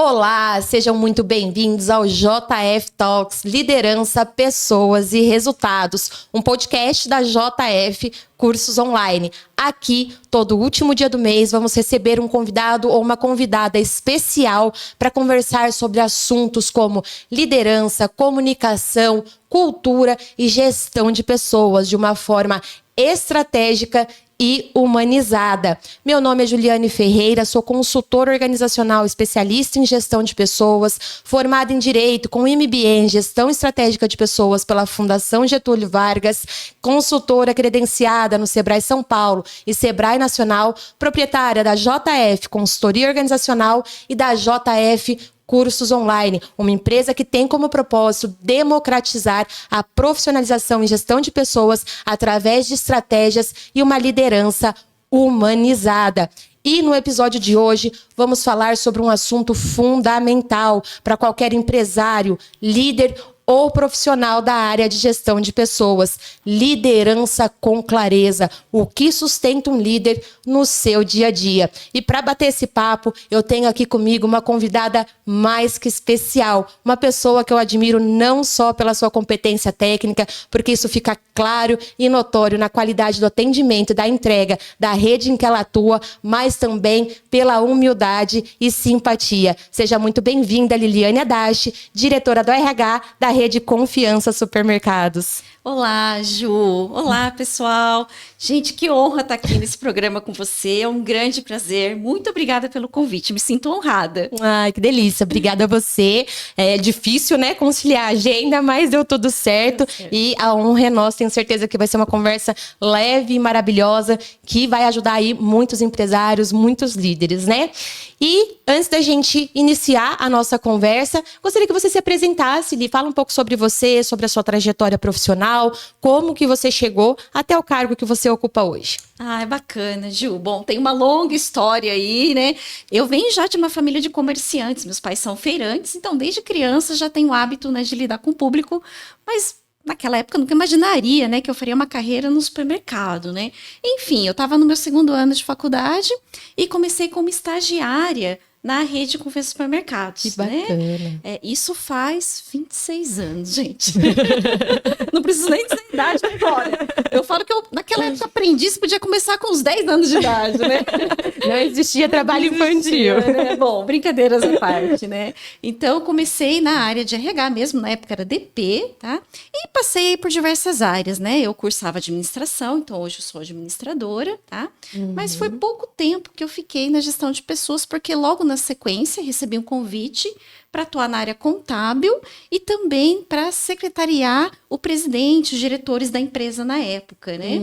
Olá, sejam muito bem-vindos ao JF Talks, Liderança, Pessoas e Resultados, um podcast da JF Cursos Online. Aqui, todo último dia do mês, vamos receber um convidado ou uma convidada especial para conversar sobre assuntos como liderança, comunicação, cultura e gestão de pessoas de uma forma estratégica e humanizada. Meu nome é Juliane Ferreira, sou consultora organizacional especialista em gestão de pessoas, formada em Direito com MBA em Gestão Estratégica de Pessoas pela Fundação Getúlio Vargas, consultora credenciada no Sebrae São Paulo e Sebrae Nacional, proprietária da JF Consultoria Organizacional e da JF Cursos Online, uma empresa que tem como propósito democratizar a profissionalização em gestão de pessoas através de estratégias e uma liderança humanizada. E no episódio de hoje, vamos falar sobre um assunto fundamental para qualquer empresário, líder ou profissional da área de gestão de pessoas. Liderança com clareza. O que sustenta um líder no seu dia a dia. E para bater esse papo, eu tenho aqui comigo uma convidada mais que especial. Uma pessoa que eu admiro não só pela sua competência técnica, porque isso fica claro e notório na qualidade do atendimento, da entrega, da rede em que ela atua, mas também pela humildade e simpatia. Seja muito bem-vinda, Liliane Adachi, diretora do RH da Rede Confiança Supermercados. Olá, Ju. Olá, pessoal. Gente, que honra estar aqui nesse programa com você. É um grande prazer. Muito obrigada pelo convite. Me sinto honrada. Ai, que delícia. Obrigada a você. É difícil, né, conciliar a agenda, mas deu tudo certo. E a honra é nossa. Tenho certeza que vai ser uma conversa leve e maravilhosa que vai ajudar aí muitos empresários, muitos líderes, né? E antes da gente iniciar a nossa conversa, gostaria que você se apresentasse, Li. Fala um pouco sobre você, sobre a sua trajetória profissional, como que você chegou até o cargo que você ocupa hoje. Ah, é bacana, Ju. Bom, tem uma longa história aí, né? Eu venho já de uma família de comerciantes, meus pais são feirantes, então desde criança já tenho o hábito, né, de lidar com o público, mas naquela época eu nunca imaginaria, né, que eu faria uma carreira no supermercado, né? Enfim, eu estava no meu segundo ano de faculdade e comecei como estagiária na rede Confiança Supermercados. Que bacana. Né? Isso faz 26 anos, gente. Não preciso nem dizer a idade agora. Eu falo que eu, naquela época, aprendi se podia começar com uns 10 anos de idade, né? Não existia trabalho infantil. Né? Bom, brincadeiras à parte, né? Então, eu comecei na área de RH mesmo, na época era DP, tá? E passei por diversas áreas, né? Eu cursava administração, então hoje eu sou administradora, tá? Mas foi pouco tempo que eu fiquei na gestão de pessoas, porque logo na sequência recebi um convite para atuar na área contábil e também para secretariar o presidente, os diretores da empresa na época, né?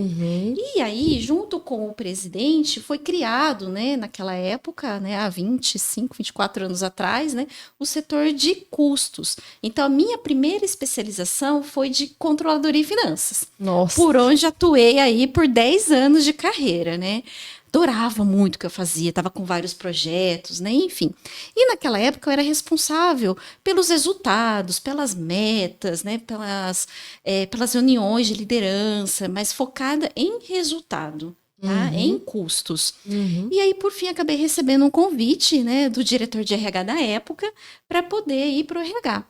E aí, junto com o presidente, foi criado, né, naquela época, né, há 25, 24 anos atrás, né, o setor de custos. Então, a minha primeira especialização foi de controladoria e finanças. Nossa. Por onde atuei aí por 10 anos de carreira, né? Adorava muito o que eu fazia, estava com vários projetos, né? Enfim. E naquela época eu era responsável pelos resultados, pelas metas, né? Pelas reuniões de liderança, mas focada em resultado, tá? Em custos. E aí, por fim, acabei recebendo um convite, né, do diretor de RH da época para poder ir para o RH.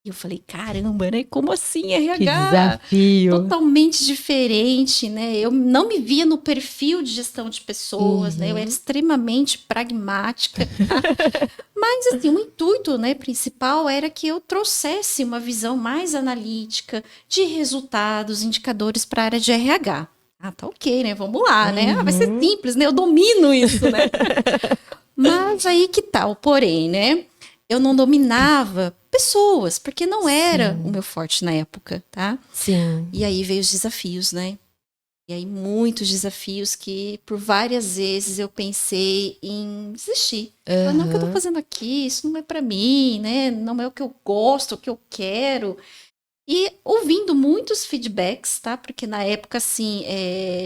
E eu falei, caramba, né? Como assim RH? Que desafio. Totalmente diferente, né? Eu não me via no perfil de gestão de pessoas, né? Eu era extremamente pragmática. Tá? Mas, assim, o intuito, né, principal era que eu trouxesse uma visão mais analítica de resultados, indicadores para a área de RH. Ah, tá ok, né? Vamos lá, né? Vai ser simples, né? Eu domino isso, né? Mas aí que tal, porém, né? Eu não dominava pessoas, porque não era o meu forte na época, tá? Sim. E aí veio os desafios, né? E aí muitos desafios que por várias vezes eu pensei em desistir. Falei, não, o que eu tô fazendo aqui? Isso não é pra mim, né? Não é o que eu gosto, o que eu quero. E ouvindo muitos feedbacks, tá? Porque na época, assim,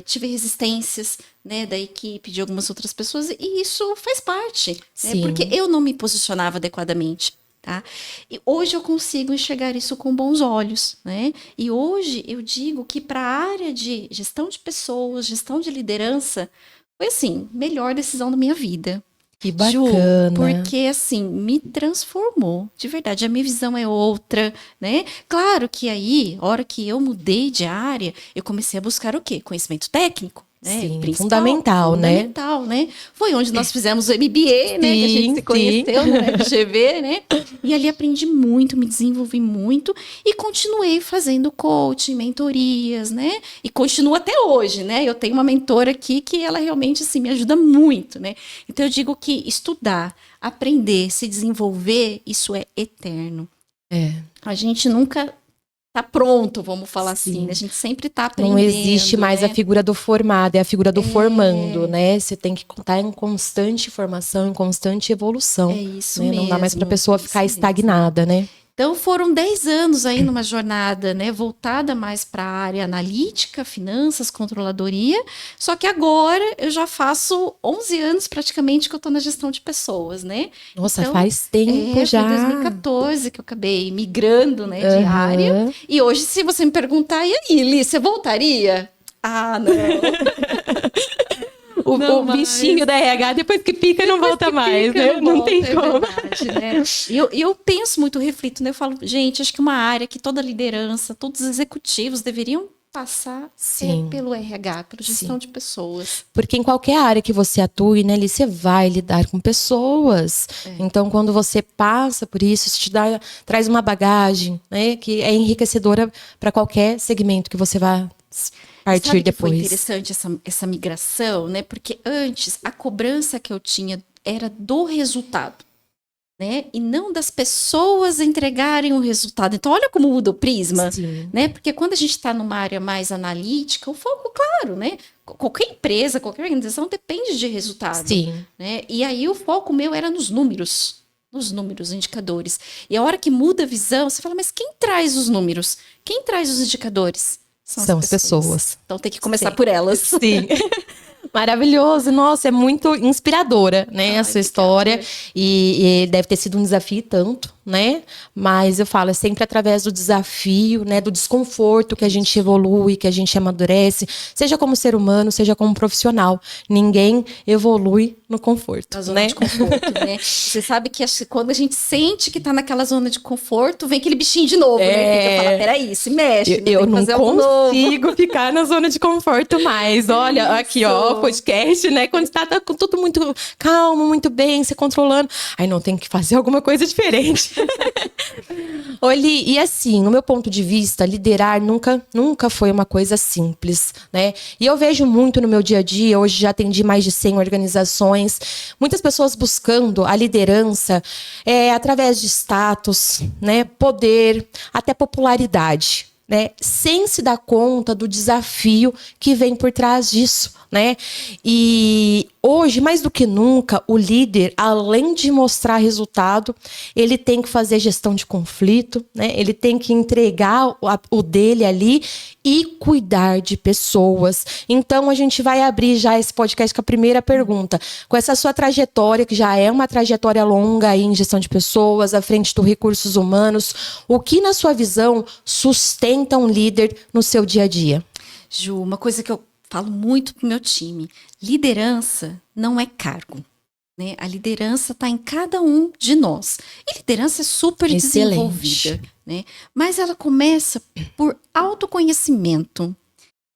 tive resistências, né, da equipe, de algumas outras pessoas, e isso faz parte, né? Porque eu não me posicionava adequadamente, tá? E hoje eu consigo enxergar isso com bons olhos, né? E hoje eu digo que para a área de gestão de pessoas, gestão de liderança, foi assim, melhor decisão da minha vida. Que bacana. Ju, porque assim, me transformou, de verdade, a minha visão é outra, né? Claro que aí, a hora que eu mudei de área, eu comecei a buscar o quê? Conhecimento técnico. Né? Sim, Principal, fundamental, né? Foi onde nós fizemos o MBA, né? Que a gente se conheceu no FGV, né? E ali aprendi muito, me desenvolvi muito e continuei fazendo coaching, mentorias, né? E continuo até hoje, né? Eu tenho uma mentora aqui que ela realmente assim, me ajuda muito, né? Então eu digo que estudar, aprender, se desenvolver, isso é eterno. A gente nunca tá pronto, vamos falar assim, né? A gente sempre tá aprendendo. Não existe mais né? a figura do formado, é a figura do formando, né? Você tem que estar em constante formação, em constante evolução. É isso né? mesmo. Não dá mais para a pessoa ficar estagnada, né? Então, foram 10 anos aí numa jornada, né, voltada mais para a área analítica, finanças, controladoria. Só que agora eu já faço 11 anos praticamente que eu estou na gestão de pessoas, né? Nossa, então, faz tempo já. Foi em 2014 que eu acabei migrando, né, de área. E hoje, se você me perguntar, e aí, Li, você voltaria? Ah, não. O bichinho da RH, depois que pica, não volta mais, né? Não tem como. Verdade, né? E eu penso muito, reflito, né? Eu falo, gente, acho que uma área que toda liderança, todos os executivos deveriam passar pelo RH, pela gestão de pessoas. Porque em qualquer área que você atue, né, ali você vai lidar com pessoas. Então, quando você passa por isso te traz uma bagagem, né, que é enriquecedora para qualquer segmento que você vá partir Sabe depois. Que foi interessante essa migração, né? Porque antes a cobrança que eu tinha era do resultado, né? E não das pessoas entregarem o resultado. Então, olha como muda o prisma, né? Porque quando a gente está numa área mais analítica, o foco, claro, né? Qualquer empresa, qualquer organização depende de resultado. Né? E aí o foco meu era nos números, indicadores. E a hora que muda a visão, você fala, mas quem traz os números? Quem traz os indicadores? São as pessoas. Então tem que começar por elas. Sim. Maravilhoso, nossa, é muito inspiradora, né, a sua história, e deve ter sido um desafio tanto, né, mas eu falo, é sempre através do desafio, né, do desconforto que a gente evolui, que a gente amadurece, seja como ser humano, seja como profissional, ninguém evolui no conforto, na zona de conforto, né, você sabe que quando a gente sente que tá naquela zona de conforto, vem aquele bichinho de novo, né, fica fala, peraí, se mexe, eu não consigo ficar na zona de conforto mais, olha, aqui ó, podcast, né? Quando tá tudo muito calmo, muito bem, se controlando. Aí não, tem que fazer alguma coisa diferente. Oli, e assim, no meu ponto de vista, liderar nunca foi uma coisa simples, né? E eu vejo muito no meu dia a dia, hoje já atendi mais de 100 organizações, muitas pessoas buscando a liderança através de status, né? Poder, até popularidade. Né, sem se dar conta do desafio que vem por trás disso, né? E hoje, mais do que nunca, o líder, além de mostrar resultado, ele tem que fazer gestão de conflito, né? Ele tem que entregar o dele ali e cuidar de pessoas. Então, a gente vai abrir já esse podcast com a primeira pergunta. Com essa sua trajetória, que já é uma trajetória longa aí em gestão de pessoas, à frente dos recursos humanos, o que, na sua visão, sustenta um líder no seu dia a dia? Ju, uma coisa que eu falo muito pro meu time, liderança não é cargo. Né? A liderança está em cada um de nós. E liderança é super desenvolvida. Né? Mas ela começa por autoconhecimento.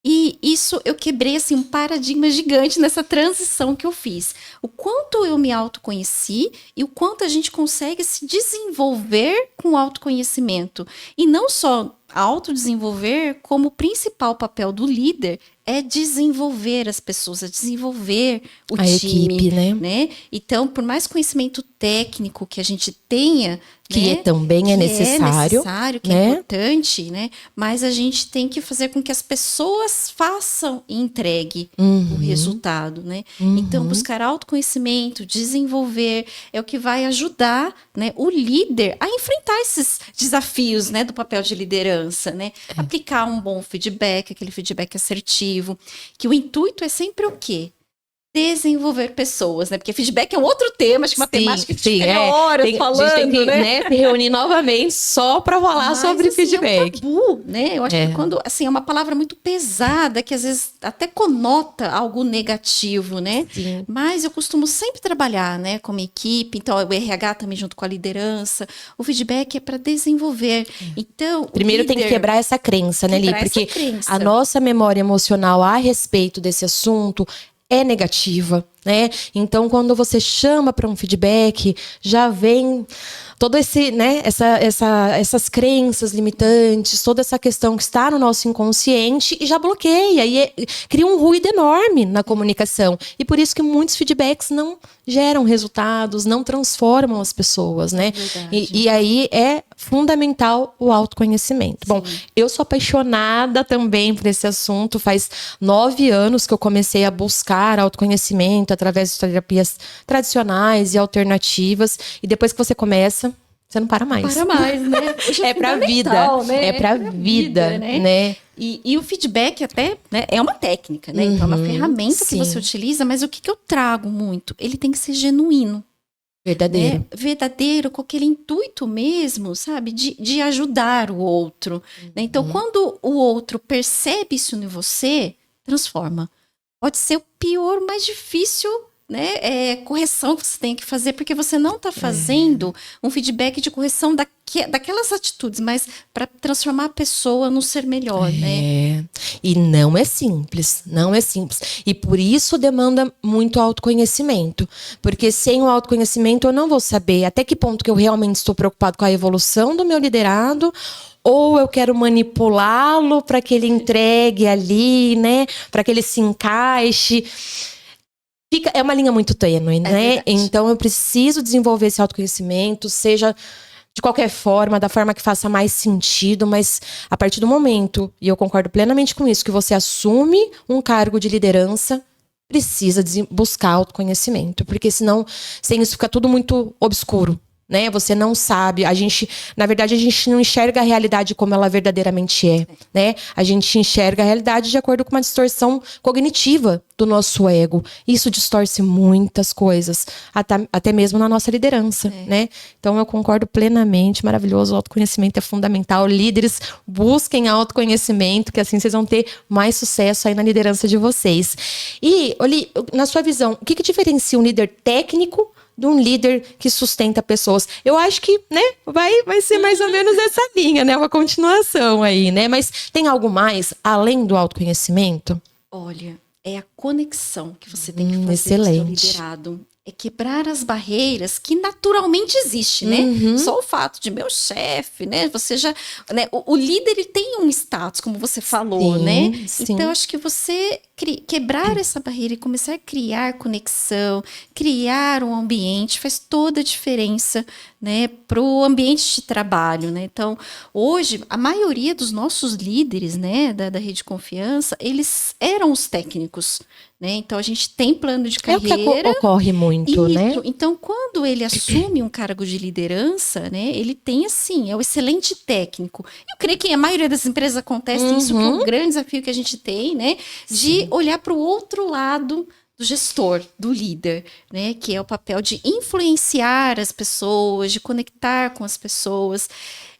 E isso eu quebrei assim, um paradigma gigante nessa transição que eu fiz. O quanto eu me autoconheci e o quanto a gente consegue se desenvolver com autoconhecimento. E não só autodesenvolver, como o principal papel do líder é desenvolver as pessoas, é desenvolver o time, equipe, né? Então, por mais conhecimento técnico que a gente tenha, que também é necessário, que é importante, né? Mas a gente tem que fazer com que as pessoas façam e entreguem o resultado, né? Então, buscar autoconhecimento, desenvolver, é o que vai ajudar, né, o líder a enfrentar esses desafios, né, do papel de liderança, né? Aplicar um bom feedback, aquele feedback assertivo, que o intuito é sempre o quê? desenvolver pessoas, né? Porque feedback é um outro tema, acho que uma temática que fica horas falando, a gente tem que, né? Se reunir novamente só para falar sobre assim, feedback. É um tabu, né? Eu acho que quando, assim, é uma palavra muito pesada, que às vezes até conota algo negativo, né? Sim. Mas eu costumo sempre trabalhar, né, como equipe, então o RH também junto com a liderança, o feedback é para desenvolver. Então, primeiro tem que quebrar essa crença, né, Li? Porque a nossa memória emocional a respeito desse assunto é negativa, né? Então, quando você chama para um feedback, já vem todo esse, né, essas crenças limitantes, toda essa questão que está no nosso inconsciente e já bloqueia e cria um ruído enorme na comunicação. E por isso que muitos feedbacks não geram resultados, não transformam as pessoas, né? E aí é fundamental o autoconhecimento. Sim. Bom, eu sou apaixonada também por esse assunto. Faz 9 anos que eu comecei a buscar autoconhecimento através de terapias tradicionais e alternativas. E depois que você começa, você não para mais. Para mais, né? É pra vida, né? É pra vida, né? E o feedback até, né, é uma técnica, né? Então é uma ferramenta que você utiliza, mas o que eu trago muito? Ele tem que ser genuíno. Verdadeiro. Né? Verdadeiro, com aquele intuito mesmo, sabe? De ajudar o outro. Né? Então, quando o outro percebe isso em você, transforma. Pode ser o pior, o mais difícil, né? Correção que você tem que fazer, porque você não está fazendo um feedback de correção daquelas atitudes, mas para transformar a pessoa num ser melhor, né? E não é simples, não é simples. E por isso demanda muito autoconhecimento. Porque sem o autoconhecimento eu não vou saber até que ponto que eu realmente estou preocupado com a evolução do meu liderado, ou eu quero manipulá-lo para que ele entregue ali, né? Para que ele se encaixe. É uma linha muito tênue, né? Então eu preciso desenvolver esse autoconhecimento, seja de qualquer forma, da forma que faça mais sentido, mas a partir do momento, e eu concordo plenamente com isso, que você assume um cargo de liderança, precisa buscar autoconhecimento, porque senão, sem isso fica tudo muito obscuro. Né? Você não sabe, na verdade a gente não enxerga a realidade como ela verdadeiramente é, né? A gente enxerga a realidade de acordo com uma distorção cognitiva do nosso ego. Isso distorce muitas coisas, até mesmo na nossa liderança, né? Então eu concordo plenamente, maravilhoso, o autoconhecimento é fundamental. Líderes, busquem autoconhecimento, que assim vocês vão ter mais sucesso aí na liderança de vocês. E, Oli, na sua visão, o que diferencia um líder técnico de um líder que sustenta pessoas? Eu acho que, né, vai ser mais ou menos essa linha, né? Uma continuação aí, né? Mas tem algo mais além do autoconhecimento? Olha, é a conexão que você tem que fazer com o seu liderado. É quebrar as barreiras que naturalmente existem, né? Só o fato de meu chefe, né? Você já, né? O líder, ele tem um status, como você falou, né? Sim. Então, acho que você quebrar essa barreira e começar a criar conexão, criar um ambiente, faz toda a diferença, né? Para o ambiente de trabalho, né? Então, hoje, a maioria dos nossos líderes, né? Da Rede Confiança, eles eram os técnicos, né? Então, a gente tem plano de carreira. É o que ocorre muito, né? Então, quando ele assume um cargo de liderança, né? Ele tem, assim, é o excelente técnico. Eu creio que a maioria das empresas acontece isso, que é um grande desafio que a gente tem, né? De olhar para o outro lado do gestor, do líder, né? Que é o papel de influenciar as pessoas, de conectar com as pessoas.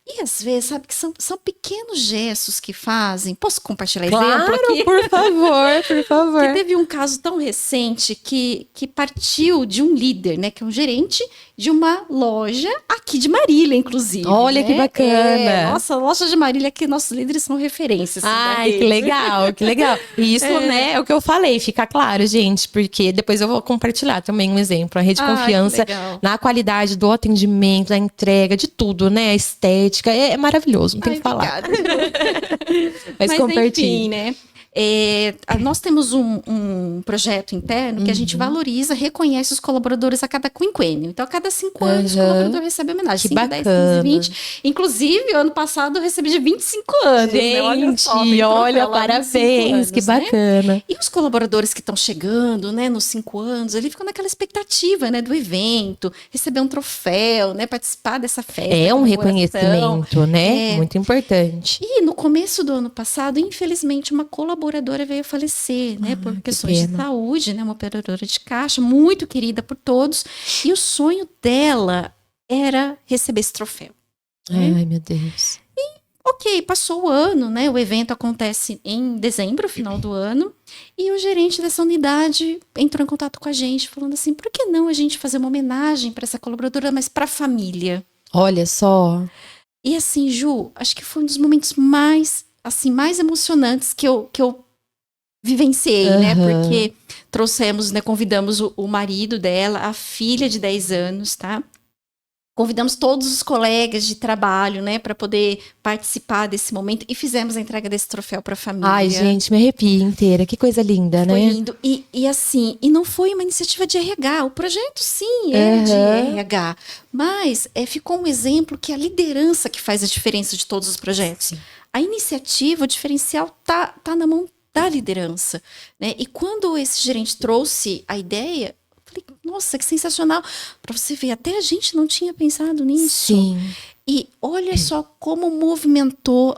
E às vezes, sabe, que são pequenos gestos que fazem. Posso compartilhar exemplo aqui? Por favor, por favor. Que teve um caso tão recente que partiu de um líder, né? Que é um gerente de uma loja aqui de Marília, inclusive. Olha, né? Que bacana. Nossa, a loja de Marília, que nossos líderes são referências. Ai, que legal, que legal. E isso, né, é o que eu falei, fica claro, gente, porque depois eu vou compartilhar também um exemplo. A Rede Confiança, na qualidade do atendimento, da entrega, de tudo, né? A estética, é maravilhoso, não tem o que falar. Mas compartilhe. Enfim, né? Nós temos um projeto interno que a gente valoriza, reconhece os colaboradores a cada quinquênio. Então, a cada 5 anos, o colaborador recebe homenagem. Que 5, bacana. 10, 15, 20. Inclusive, ano passado, eu recebi de 25 anos. Gente, né? olha, parabéns, anos, que bacana. Né? E os colaboradores que estão chegando, né, nos 5 anos, ele ficam naquela expectativa, né, do evento, receber um troféu, né, participar dessa festa. É um reconhecimento, né? Muito importante. E no começo do ano passado, infelizmente, uma colaboradora colaboradora veio a falecer, né? Por que questões de pena. saúde, né? Uma operadora de caixa, muito querida por todos. E o sonho dela era receber esse troféu. Ai, meu Deus. Ok, passou o ano, né? O evento acontece em dezembro, final do ano, e o gerente dessa unidade entrou em contato com a gente, falando assim: por que não a gente fazer uma homenagem para essa colaboradora, mas para a família? Olha só. E assim, Ju, acho que foi um dos momentos mais emocionantes que eu vivenciei, né? Aham. Porque trouxemos, né? Convidamos o marido dela, a filha de 10 anos, tá? Convidamos todos os colegas de trabalho, né, para poder participar desse momento e fizemos a entrega desse troféu para a família. Ai, gente, me arrepio inteira. Que coisa linda, Foi né? lindo. E assim, e não foi uma iniciativa de RH. O projeto, sim, é de RH. Mas ficou um exemplo que é a liderança que faz a diferença de todos os projetos. Sim. A iniciativa, o diferencial tá na mão da liderança, né? E quando esse gerente trouxe a ideia, eu falei, nossa, que sensacional. Para você ver, até a gente não tinha pensado nisso. Sim. E olha só como movimentou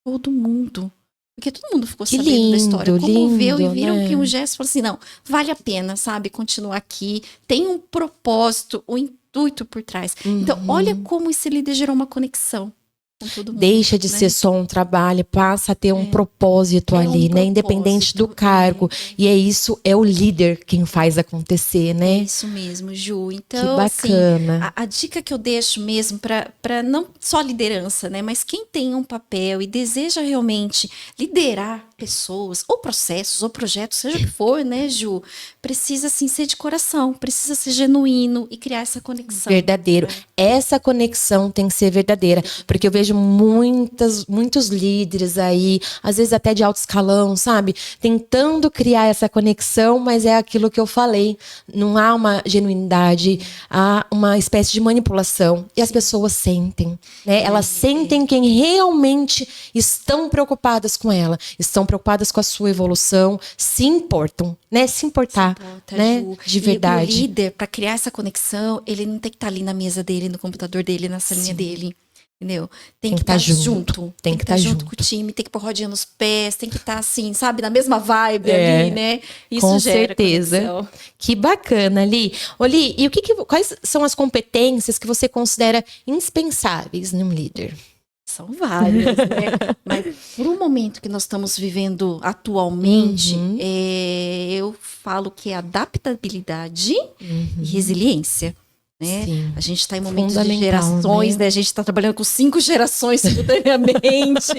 todo mundo. Porque todo mundo ficou Que sabendo lindo, da história, comoveu lindo, e viram né? que um gesto falou assim, não, vale a pena, sabe, continuar aqui, tem um propósito, um intuito por trás. Então, olha como esse líder gerou uma conexão com todo mundo. Deixa de né? ser só um trabalho, passa a ter um propósito ali, né? Independente do cargo. E é isso, é o líder quem faz acontecer, né? É isso mesmo, Ju. Então, Que bacana. assim, a dica que eu deixo mesmo para não só liderança, né? Mas quem tem um papel e deseja realmente liderar pessoas, ou processos, ou projetos, seja o que for, né, Ju? Precisa, assim, ser de coração, precisa ser genuíno e criar essa conexão. Verdadeiro. Essa conexão tem que ser verdadeira. Porque eu vejo muitos líderes aí, às vezes até de alto escalão, sabe? Tentando criar essa conexão, mas é aquilo que eu falei. Não há uma genuinidade, há uma espécie de manipulação. E as pessoas sentem, né? Elas sentem quem realmente estão preocupadas com ela, estão preocupadas com a sua evolução, se importam, né? Se importar, né? Ju. De verdade. E o líder, para criar essa conexão, ele não tem que estar ali na mesa dele, no computador dele, na salinha dele. Entendeu? Tem que estar junto. Tem que estar junto com o time, tem que pôr rodinha nos pés, tem que estar assim, sabe, na mesma vibe ali, né? Isso com gera certeza. conexão. Que bacana, Li. Ô, Li, e quais são as competências que você considera indispensáveis num líder? São várias, né? Mas por um momento que nós estamos vivendo atualmente, eu falo que é adaptabilidade e resiliência. Né? Sim. A gente está em momentos de gerações, né? A gente está trabalhando com 5 gerações simultaneamente.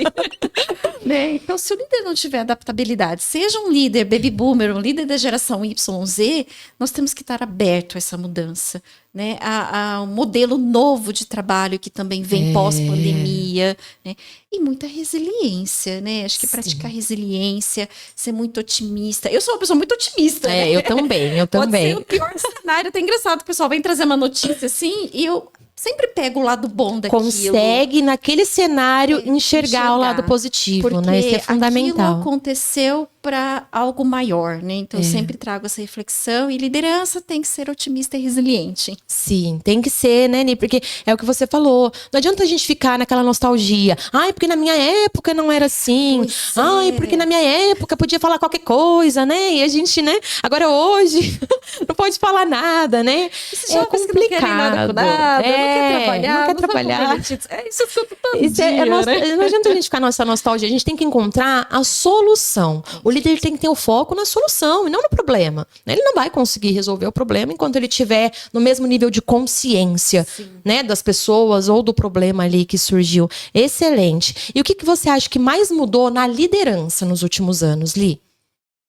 né? Então, se o líder não tiver adaptabilidade, seja um líder baby boomer, um líder da geração YZ, nós temos que estar aberto a essa mudança. Né? A um modelo novo de trabalho que também vem pós-pandemia, né? E muita resiliência, né? Acho que praticar resiliência, ser muito otimista. Eu sou uma pessoa muito otimista, né? Eu também. Pode ser o pior cenário, até engraçado, o pessoal vem trazer uma notícia assim, e eu sempre pego o lado bom daquilo. Consegue, naquele cenário, enxergar o lado positivo, porque né? Isso é fundamental. Aquilo aconteceu para algo maior, né? Então, eu sempre trago essa reflexão. E liderança tem que ser otimista e resiliente. Sim, tem que ser, né, Ni? Porque é o que você falou. Não adianta a gente ficar naquela nostalgia. Ai, porque na minha época não era assim. Ai, porque na minha época podia falar qualquer coisa, né? E a gente, né? Agora hoje não pode falar nada, né? É complicado. Não querem nada com nada, não quer trabalhar. Não quer trabalhar. É isso que eu tô todo dia, né? Não adianta a gente ficar nessa nostalgia. A gente tem que encontrar a solução. O líder tem que ter o foco na solução e não no problema. Ele não vai conseguir resolver o problema enquanto ele estiver no mesmo nível de consciência, né, das pessoas ou do problema ali que surgiu. Excelente. E o que você acha que mais mudou na liderança nos últimos anos, Li?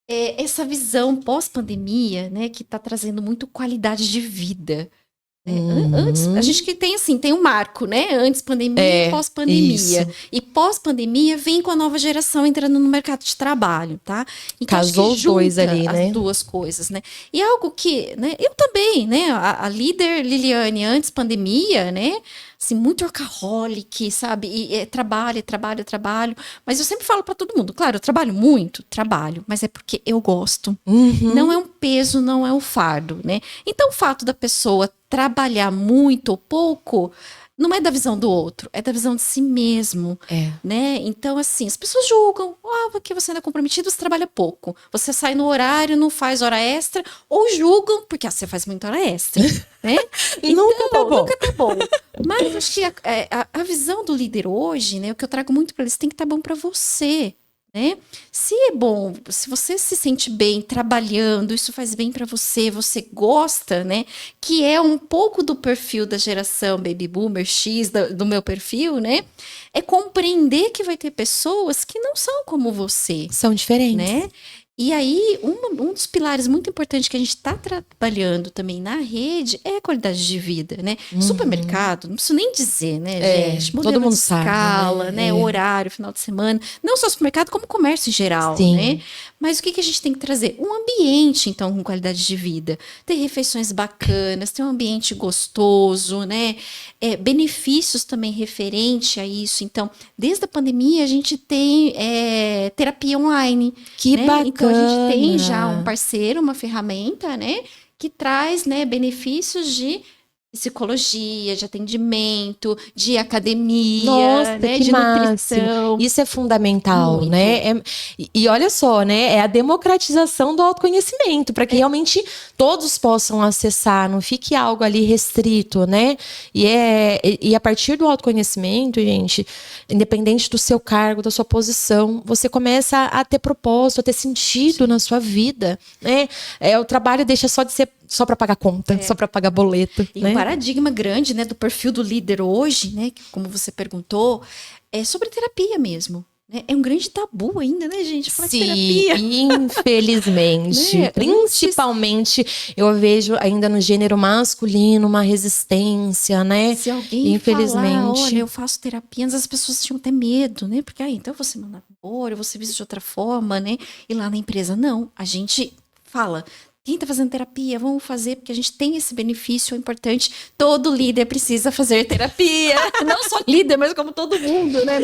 Essa visão pós-pandemia, né, que está trazendo muito qualidade de vida. Antes, a gente que tem assim, tem um marco, né? Antes pandemia e pós-pandemia. E pós-pandemia vem com a nova geração entrando no mercado de trabalho, tá? Então, casou os dois ali, né? As duas coisas, né? E algo que, né? Eu também, né? A líder Liliane antes pandemia, né? Assim, muito workaholic, sabe? E trabalho. Mas eu sempre falo para todo mundo, claro, eu trabalho muito, mas é porque eu gosto. Não é um peso, não é um fardo, né? Então, o fato da pessoa trabalhar muito ou pouco não é da visão do outro, é da visão de si mesmo, né? Então, assim, as pessoas julgam, porque você não é comprometido, você trabalha pouco. Você sai no horário, não faz hora extra, ou julgam, porque você faz muita hora extra, né? Então, nunca tá bom. Mas acho que a visão do líder hoje, né, o que eu trago muito para eles, tem que estar bom para você. Né? Se é bom, se você se sente bem trabalhando, isso faz bem para você, você gosta, né? Que é um pouco do perfil da geração Baby Boomer X, do meu perfil, né? É compreender que vai ter pessoas que não são como você. São diferentes. Né? E aí, um dos pilares muito importantes que a gente está trabalhando também na rede é a qualidade de vida, né? Supermercado, não preciso nem dizer, né, gente? Modelo todo mundo de escala, sabe, né? Horário, final de semana. Não só supermercado, como comércio em geral, né? Mas o que a gente tem que trazer? Um ambiente, então, com qualidade de vida. Ter refeições bacanas, ter um ambiente gostoso, né? Benefícios também referente a isso. Então, desde a pandemia, a gente tem terapia online. Que né? bacana! Então, a gente tem já um parceiro, uma ferramenta, né? Que traz, né, benefícios de psicologia, de atendimento, de academia, Nossa, né, que de máximo. nutrição. Isso é fundamental, Muito. né? E olha só, né? É a democratização do autoconhecimento, para que realmente todos possam acessar, não fique algo ali restrito, né? E a partir do autoconhecimento, gente, independente do seu cargo, da sua posição, você começa a ter propósito, a ter sentido na sua vida, né? O trabalho deixa só de ser só para pagar conta, só para pagar boleto. E né? um paradigma grande, né, do perfil do líder hoje, né, que, como você perguntou, é sobre terapia mesmo. Né? É um grande tabu ainda, né, gente? Falar de terapia. Infelizmente. Né? Principalmente, eu vejo ainda no gênero masculino uma resistência, né? Se alguém falar, olha, eu faço terapia, as pessoas tinham até medo, né? Porque, então você manda embora, você visa de outra forma, né? E lá na empresa, não. A gente fala... Quem está fazendo terapia, vamos fazer, porque a gente tem esse benefício importante. Todo líder precisa fazer terapia. Não só líder, mas como todo mundo, né?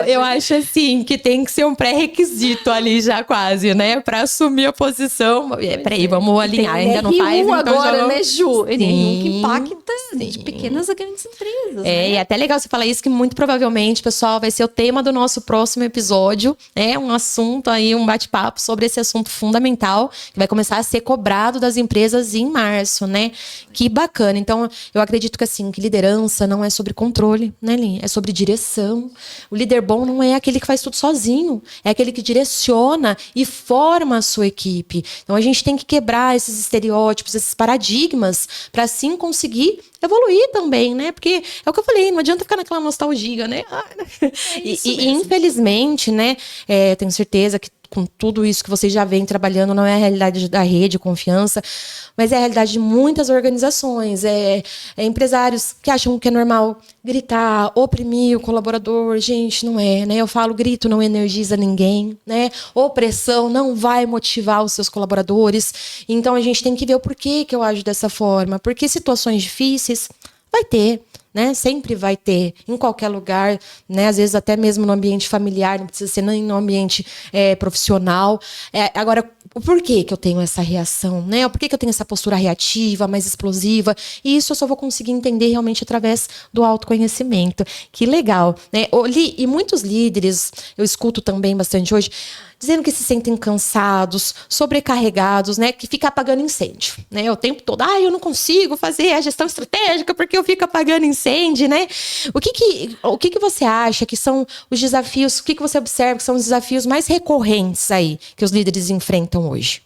Eu acho assim, que tem que ser um pré-requisito ali já quase, né? Para assumir a posição. Peraí, vamos alinhar, ainda não faz, então agora, já... né, Ju? Sim, que impacta de pequenas a grandes empresas, né? E é até legal você falar isso, que muito provavelmente, pessoal, vai ser o tema do nosso próximo episódio, né? Um assunto aí, um bate-papo sobre esse assunto fundamental, que vai começar a ser cobrado das empresas em março, né? Que bacana. Então, eu acredito que assim, que liderança não é sobre controle, né, Lin? É sobre direção. O líder bom não é aquele que faz tudo sozinho, é aquele que direciona e forma a sua equipe. Então, a gente tem que quebrar esses estereótipos, esses paradigmas, para assim conseguir evoluir também, né? Porque é o que eu falei, não adianta ficar naquela nostalgia, né? E infelizmente, né? Tenho certeza que com tudo isso que vocês já vêm trabalhando, não é a realidade da rede Confiança, mas é a realidade de muitas organizações, empresários que acham que é normal gritar, oprimir o colaborador. Gente, não é, né? Eu falo, grito não energiza ninguém, né? Opressão não vai motivar os seus colaboradores. Então, a gente tem que ver o porquê que eu ajo dessa forma, porque situações difíceis vai ter, né? Sempre vai ter, em qualquer lugar, né? Às vezes até mesmo no ambiente familiar, não precisa ser nem no ambiente profissional. Agora, o porquê que eu tenho essa reação, né? O porquê que eu tenho essa postura reativa, mais explosiva? E isso eu só vou conseguir entender realmente através do autoconhecimento. Que legal, né? E muitos líderes, eu escuto também bastante hoje, dizendo que se sentem cansados, sobrecarregados, né? Que fica apagando incêndio, né? O tempo todo, eu não consigo fazer a gestão estratégica porque eu fico apagando incêndio, né? O que você acha que são os desafios, o que você observa que são os desafios mais recorrentes aí que os líderes enfrentam hoje?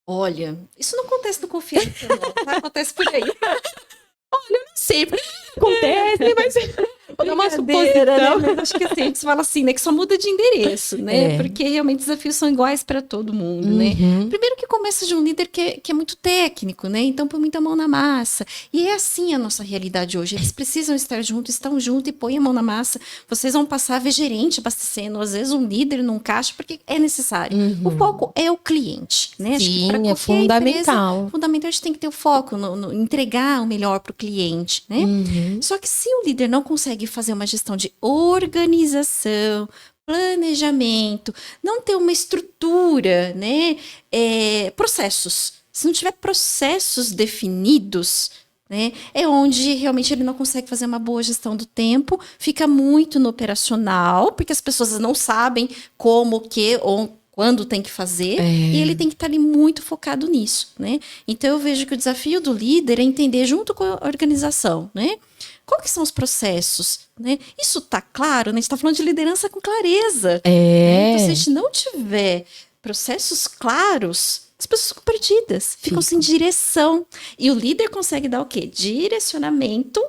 Olha, isso não acontece no Confiança, não, tá? Acontece por aí. Olha, eu não sei, acontece, mas é uma suposição. Né? Mas acho que assim, a gente fala assim, né? Que só muda de endereço, né? Porque realmente desafios são iguais para todo mundo, né? Primeiro que começa de um líder que é muito técnico, né? Então põe muita mão na massa. E é assim a nossa realidade hoje. Eles precisam estar juntos, estão juntos e põem a mão na massa. Vocês vão passar a ver gerente abastecendo, às vezes um líder num caixa, porque é necessário. O foco é o cliente, né? Sim, acho que é fundamental. Empresa, fundamental, a gente tem que ter o foco no entregar o melhor para o cliente, né? Só que se o líder não consegue fazer uma gestão de organização, planejamento, não ter uma estrutura, né? Processos. Se não tiver processos definidos, né? É onde realmente ele não consegue fazer uma boa gestão do tempo, fica muito no operacional, porque as pessoas não sabem como, o que ou quando tem que fazer, e ele tem que estar ali muito focado nisso, né? Então eu vejo que o desafio do líder é entender junto com a organização, né? Qual que são os processos, né? Isso tá claro, né? A gente tá falando de liderança com clareza. Né? Então, se a gente não tiver processos claros, as pessoas ficam perdidas, ficam sem direção. E o líder consegue dar o quê? Direcionamento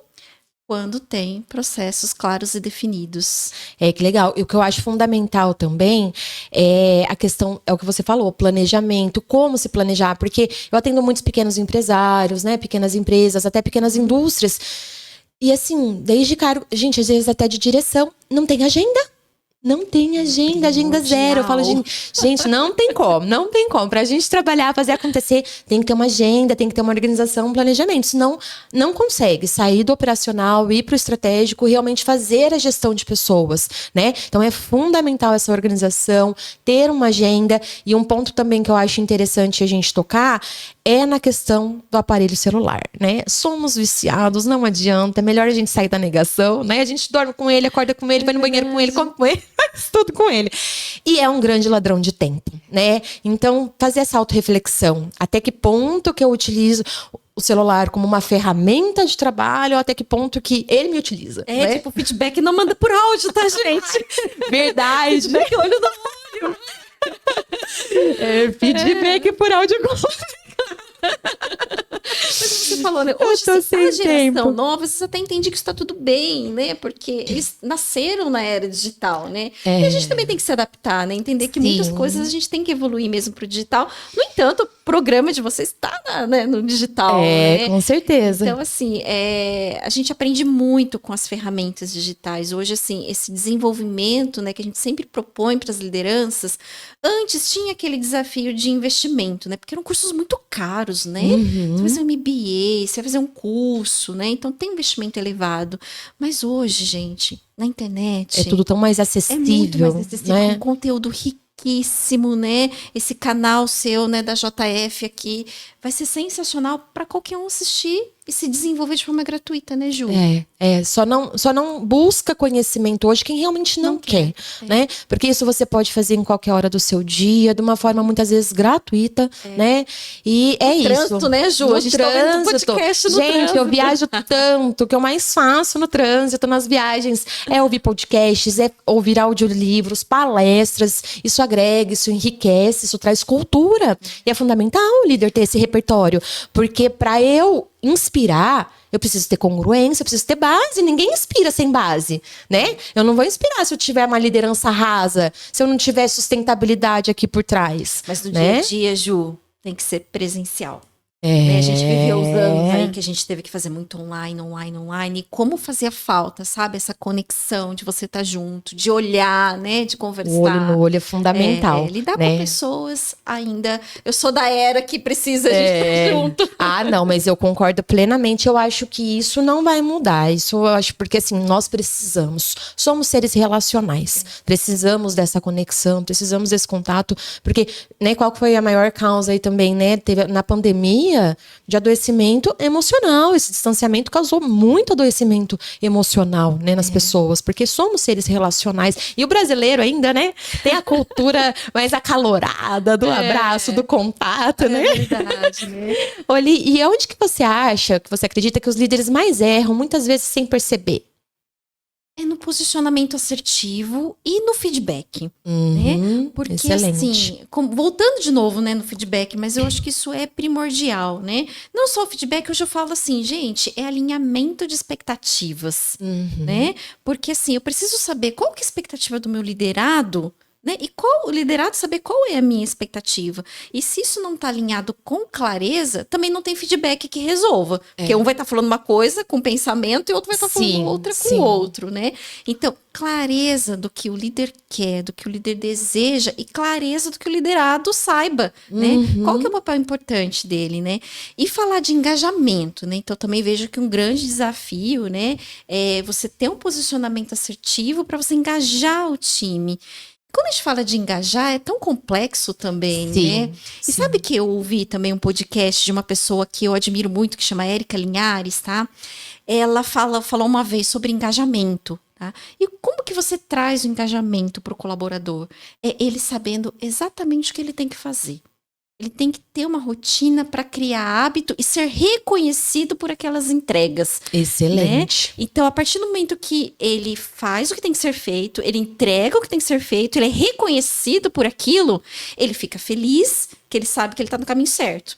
quando tem processos claros e definidos. Que legal. E o que eu acho fundamental também é a questão, é o que você falou, planejamento, como se planejar, porque eu atendo muitos pequenos empresários, né? Pequenas empresas, até pequenas indústrias. E assim, desde cargo, gente, às vezes até de direção, não tem agenda. Não tem agenda, agenda zero. Eu falo, gente, não tem como, não tem como. Pra gente trabalhar, fazer acontecer, tem que ter uma agenda, tem que ter uma organização, um planejamento. Senão, não consegue sair do operacional, ir pro estratégico, realmente fazer a gestão de pessoas, né? Então, é fundamental essa organização, ter uma agenda. E um ponto também que eu acho interessante a gente tocar é na questão do aparelho celular, né? Somos viciados, não adianta. É melhor a gente sair da negação, né? A gente dorme com ele, acorda com ele, vai no banheiro com ele, come com ele. Faz tudo com ele. E é um grande ladrão de tempo, né? Então, fazer essa autorreflexão. Até que ponto que eu utilizo o celular como uma ferramenta de trabalho, ou até que ponto que ele me utiliza. Né? Tipo, o feedback não manda por áudio, tá, gente? Verdade, né? Olho no olho. Feedback por áudio. Você falou, né? Hoje, a geração nova, você até entende que isso tá tudo bem, né? Porque eles nasceram na era digital, né? E a gente também tem que se adaptar, né? Entender que muitas coisas a gente tem que evoluir mesmo pro digital. No entanto, o programa de vocês está no digital, né? Com certeza. Então, assim, a gente aprende muito com as ferramentas digitais. Hoje, assim, esse desenvolvimento, né, que a gente sempre propõe para as lideranças, antes tinha aquele desafio de investimento, né? Porque eram cursos muito caros, né? Você vai fazer um MBA, você vai fazer um curso, né? Então tem investimento elevado. Mas hoje, gente, na internet... É tudo tão mais acessível. É muito mais acessível, né? com conteúdo riquíssimo, né? Esse canal seu, né, da JF aqui, vai ser sensacional para qualquer um assistir e se desenvolver de forma gratuita, né, Ju? Só não busca conhecimento hoje quem realmente não quer, né? Porque isso você pode fazer em qualquer hora do seu dia, de uma forma muitas vezes gratuita, né? E é isso. Trânsito, né, Ju? A gente tá vendo podcast no Gente, trânsito. eu viajo tanto, que eu mais faço no trânsito, nas viagens, é ouvir podcasts, é ouvir audiolivros, palestras. Isso agrega, isso enriquece, isso traz cultura. E é fundamental o líder ter esse repertório, porque para eu inspirar, eu preciso ter congruência, eu preciso ter base. Ninguém inspira sem base, né? Eu não vou inspirar se eu tiver uma liderança rasa, se eu não tiver sustentabilidade aqui por trás. Mas no né? dia a dia, Ju, tem que ser presencial. Né? A gente viveu os anos aí que a gente teve que fazer muito online. E como fazia falta, sabe? Essa conexão de você estar junto, de olhar, né? De conversar. O olho no olho é fundamental. Lidar né? com pessoas ainda. Eu sou da era que precisa de estar junto. Não, mas eu concordo plenamente. Eu acho que isso não vai mudar. Isso eu acho porque assim, nós precisamos. Somos seres relacionais. Precisamos dessa conexão, precisamos desse contato. Porque, né, qual foi a maior causa aí também, né? Teve na pandemia de adoecimento emocional. Esse distanciamento causou muito adoecimento emocional, né, nas pessoas, porque somos seres relacionais. E o brasileiro ainda, né, tem a cultura mais acalorada do abraço, do contato, né? É verdade, né? Oli, e onde que você acha, que você acredita que os líderes mais erram, muitas vezes sem perceber? É no posicionamento assertivo e no feedback, né? Porque excelente. assim, voltando de novo, né, no feedback, mas eu acho que isso é primordial, né? Não só o feedback, hoje eu falo assim, gente, é alinhamento de expectativas, né? Porque assim, eu preciso saber qual que é a expectativa do meu liderado, né? E o liderado saber qual é a minha expectativa. E se isso não está alinhado com clareza, também não tem feedback que resolva. Porque um vai estar falando uma coisa com pensamento e outro vai estar falando outra com o outro, né? Então, clareza do que o líder quer, do que o líder deseja e clareza do que o liderado saiba, né? Qual que é o papel importante dele, né? E falar de engajamento, né? Então, eu também vejo que um grande desafio, né? É você ter um posicionamento assertivo para você engajar o time. Quando a gente fala de engajar, é tão complexo também, Sim, né? sim. E sabe que eu ouvi também um podcast de uma pessoa que eu admiro muito, que chama Érica Linhares, tá? Ela falou uma vez sobre engajamento, tá? E como que você traz o engajamento para o colaborador? É ele sabendo exatamente o que ele tem que fazer. Ele tem que ter uma rotina para criar hábito e ser reconhecido por aquelas entregas. Excelente. Então, a partir do momento que ele faz o que tem que ser feito, ele entrega o que tem que ser feito, ele é reconhecido por aquilo, ele fica feliz, que ele sabe que ele está no caminho certo.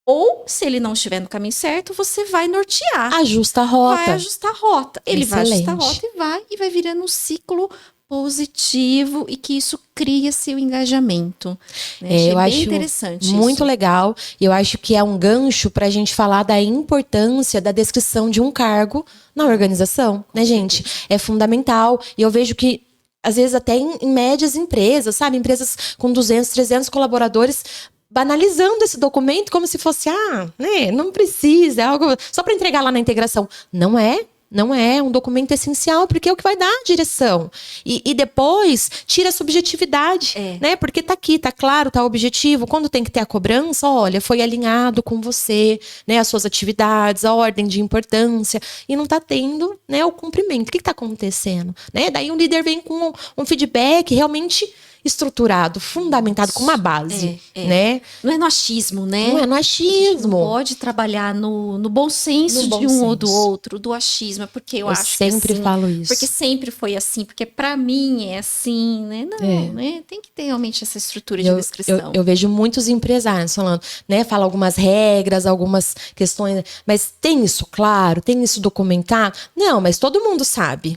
Ou, se ele não estiver no caminho certo, você vai nortear. Ajusta a rota. Vai ajustar a rota. Ele vai ajustar a Excelente. rota e vai virando um ciclo positivo e que isso cria seu engajamento. Né? Achei Eu bem acho interessante muito isso. legal. E eu acho que é um gancho para a gente falar da importância da descrição de um cargo na organização, né, gente? É fundamental. E eu vejo que, às vezes, até em médias empresas, sabe? Empresas com 200, 300 colaboradores, banalizando esse documento como se fosse, né, não precisa, é algo só para entregar lá na integração. Não é. Não é um documento essencial, porque é o que vai dar a direção. E depois tira a subjetividade, né? Porque tá aqui, tá claro, tá objetivo. Quando tem que ter a cobrança, olha, foi alinhado com você, né? As suas atividades, a ordem de importância. E não tá tendo, né, o cumprimento. O que tá acontecendo? Né? Daí um líder vem com um feedback realmente estruturado, fundamentado, com uma base, né? Não é no achismo, né? Não é no Não achismo. pode trabalhar no bom senso No bom de um ou do senso. outro, do achismo, porque eu acho sempre que assim, falo isso. porque sempre foi assim, porque pra mim é assim, né? Não, né? Tem que ter realmente essa estrutura de descrição. Eu vejo muitos empresários falando, né? Fala algumas regras, algumas questões, mas tem isso claro? Tem isso documentado? Não, mas todo mundo sabe.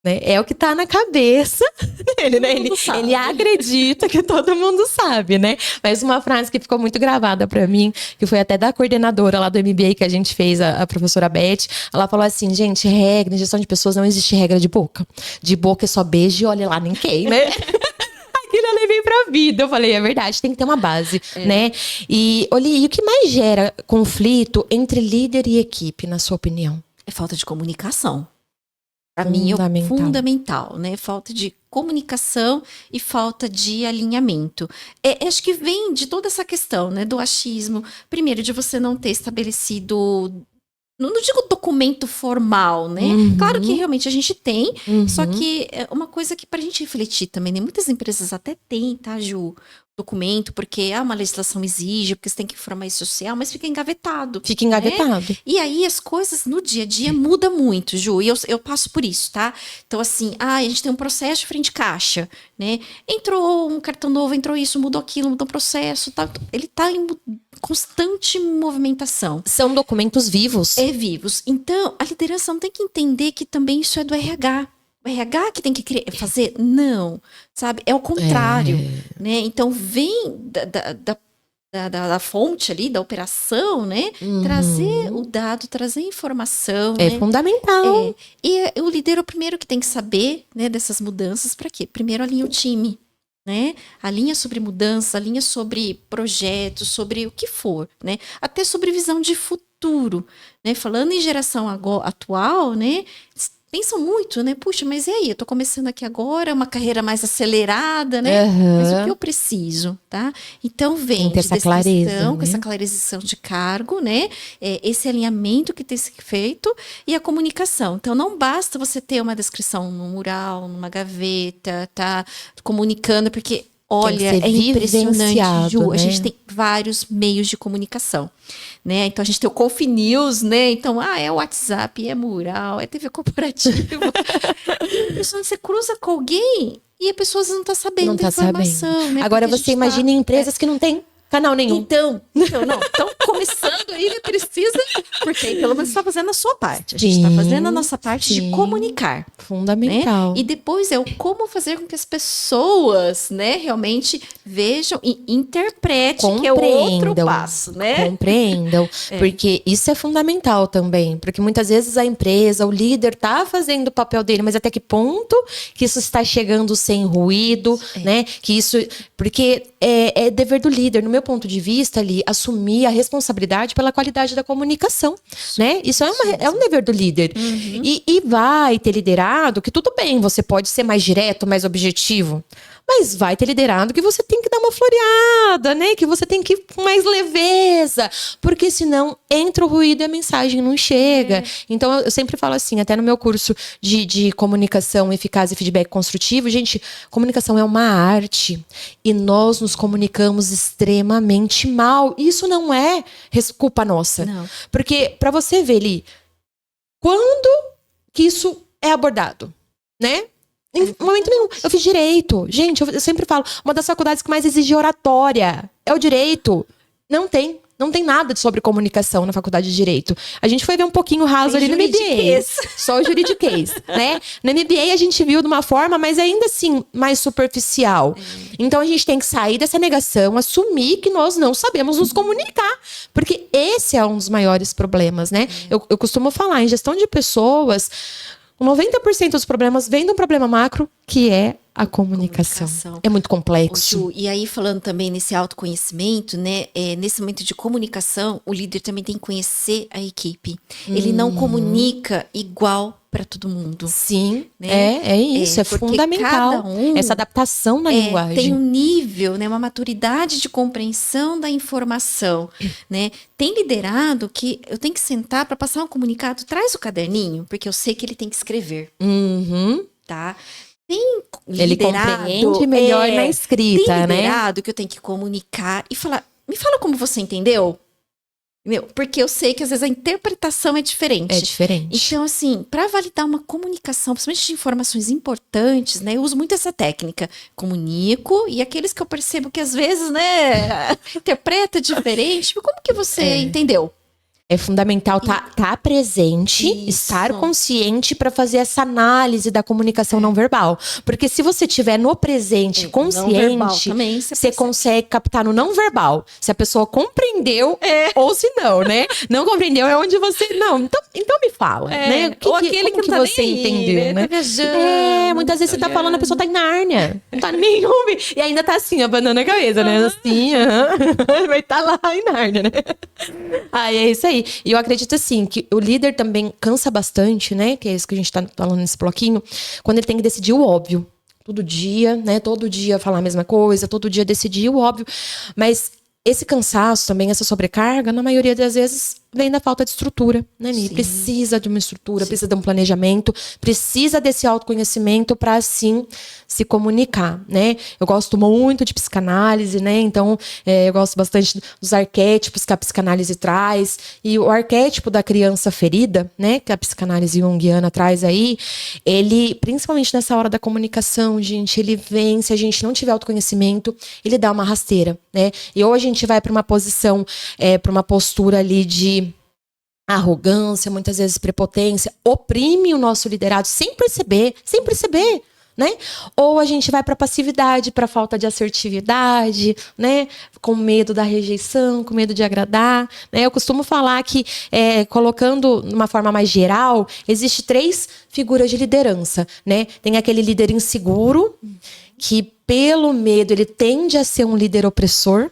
Né? É o que tá na cabeça dele, né? Ele acredita que todo mundo sabe, né? Mas uma frase que ficou muito gravada pra mim, que foi até da coordenadora lá do MBA que a gente fez, a professora Beth, ela falou assim, gente, regra em gestão de pessoas não existe regra de boca. De boca é só beijo e olha lá nem quem, né? Aquilo eu levei pra vida. Eu falei, é verdade, tem que ter uma base, né? E, Oli, e o que mais gera conflito entre líder e equipe, na sua opinião? É falta de comunicação. Para mim é fundamental, né? Falta de comunicação e falta de alinhamento. Acho que vem de toda essa questão, né? Do achismo. Primeiro, de você não ter estabelecido... Não digo documento formal, né? Claro que realmente a gente tem, só que é uma coisa que pra gente refletir também, né? Muitas empresas até têm, tá, Ju? Documento, porque uma legislação exige, porque você tem que informar isso social, mas fica engavetado. Fica engavetado. Né? E aí as coisas no dia a dia mudam muito, Ju, e eu passo por isso, tá? Então assim, a gente tem um processo de frente caixa, né? Entrou um cartão novo, entrou isso, mudou aquilo, mudou o processo, tá? Ele tá em constante movimentação. São documentos vivos. Vivos. Então, a liderança não tem que entender que também isso é do RH. O RH que tem que fazer? Não, sabe? É o contrário, né? Então, vem da fonte ali, da operação, né? Trazer o dado, trazer a informação. É né? fundamental. E o líder é o primeiro que tem que saber, né, dessas mudanças. Para quê? Primeiro alinha o time. Né? Alinha sobre mudança, alinha sobre projetos, sobre o que for, né? Até sobre visão de futuro, né? Falando em geração atual, né? Pensam muito, né? Puxa, mas e aí? Eu tô começando aqui agora, uma carreira mais acelerada, né? Mas o que eu preciso, tá? Então vem ter essa clareza, com essa clarização de cargo, né? Esse alinhamento que tem que ser feito e a comunicação. Então não basta você ter uma descrição no mural, numa gaveta, tá? Comunicando, porque olha, é impressionante, Ju. Né? A gente tem vários meios de comunicação, né? Então a gente tem o Confinews, né? Então, é o WhatsApp, é mural, é TV corporativa. Você cruza com alguém e a pessoa não está sabendo da informação, né? Agora você imagina em empresas que não tem canal nenhum. Então começando aí, né, precisa, porque aí pelo menos está fazendo a sua parte. A gente está fazendo a nossa parte de comunicar. Fundamental. Né? E depois é o como fazer com que as pessoas, né, realmente vejam e interpretem, que é o outro passo, né? Compreendam. Porque isso é fundamental também. Porque muitas vezes a empresa, o líder está fazendo o papel dele, mas até que ponto que isso está chegando sem ruído, né? Que isso... Porque é dever do líder, no meu meu ponto de vista, ali, assumir a responsabilidade pela qualidade da comunicação, né? Isso é um dever do líder. E vai ter liderado que tudo bem, você pode ser mais direto, mais objetivo, mas vai ter liderado que você tem que dar uma floreada, né? Que você tem que ir com mais leveza, porque senão entra o ruído e a mensagem não chega. Então, eu sempre falo assim, até no meu curso de comunicação eficaz e feedback construtivo, gente, comunicação é uma arte e nós nos comunicamos extremamente mal. Isso não é culpa nossa. Não. Porque, para você ver ali, quando que isso é abordado, né? Em momento nenhum. Eu fiz direito. Gente, eu sempre falo, uma das faculdades que mais exige oratória é o direito. Não tem nada sobre comunicação na faculdade de Direito. A gente foi ver um pouquinho raso ali no MBA. Só o juridiquês, né? No MBA a gente viu de uma forma, mas ainda assim, mais superficial. Então a gente tem que sair dessa negação, assumir que nós não sabemos nos comunicar. Porque esse é um dos maiores problemas, né? Eu costumo falar, em gestão de pessoas, 90% dos problemas vêm de um problema macro, que é a comunicação. É muito complexo. Ju, e aí, falando também nesse autoconhecimento, né? Nesse momento de comunicação, o líder também tem que conhecer a equipe. Ele não comunica igual para todo mundo. Sim, né? é isso, é fundamental. Essa adaptação na linguagem. Tem um nível, né, uma maturidade de compreensão da informação, né? Tem liderado que eu tenho que sentar para passar um comunicado, traz o caderninho, porque eu sei que ele tem que escrever, tá? Tem ele compreende melhor na escrita, tem né? liderado que eu tenho que comunicar e falar, me fala como você entendeu? Porque eu sei que às vezes a interpretação é diferente. É diferente. Então, assim, para validar uma comunicação, principalmente de informações importantes, né? Eu uso muito essa técnica. Comunico, e aqueles que eu percebo que às vezes, né, interpreta diferente. Como que você entendeu? É fundamental estar presente, estar consciente para fazer essa análise da comunicação não verbal. Porque se você estiver no presente, consciente, também, você consegue captar no não verbal. Se a pessoa compreendeu ou se não, né? Não compreendeu é onde você... Não, então me fala, né? Ou aquele que tá você entendeu, né? Tá viajando, muitas vezes você tá falando, a pessoa tá em Nárnia. Não tá nem ouvindo. E ainda tá assim, abanando a cabeça, né? Assim, vai estar lá em Nárnia, né? É isso aí. E eu acredito assim, que o líder também cansa bastante, né? Que é isso que a gente tá falando nesse bloquinho. Quando ele tem que decidir o óbvio. Todo dia, né? Todo dia falar a mesma coisa. Todo dia decidir o óbvio. Mas esse cansaço também, essa sobrecarga, na maioria das vezes, vem da falta de estrutura, né, Ni? Precisa de uma estrutura, precisa de um planejamento, precisa desse autoconhecimento para, assim, se comunicar, né? Eu gosto muito de psicanálise, né? Então, eu gosto bastante dos arquétipos que a psicanálise traz. E o arquétipo da criança ferida, né? Que a psicanálise junguiana traz aí, ele, principalmente nessa hora da comunicação, gente, ele vem, se a gente não tiver autoconhecimento, ele dá uma rasteira, né? E ou a gente vai para uma posição, para uma postura ali de arrogância, muitas vezes prepotência, oprime o nosso liderado sem perceber, né? Ou a gente vai para passividade, para falta de assertividade, né? Com medo da rejeição, com medo de agradar, né? Eu costumo falar que, colocando de uma forma mais geral, existe 3 figuras de liderança, né? Tem aquele líder inseguro, que pelo medo ele tende a ser um líder opressor.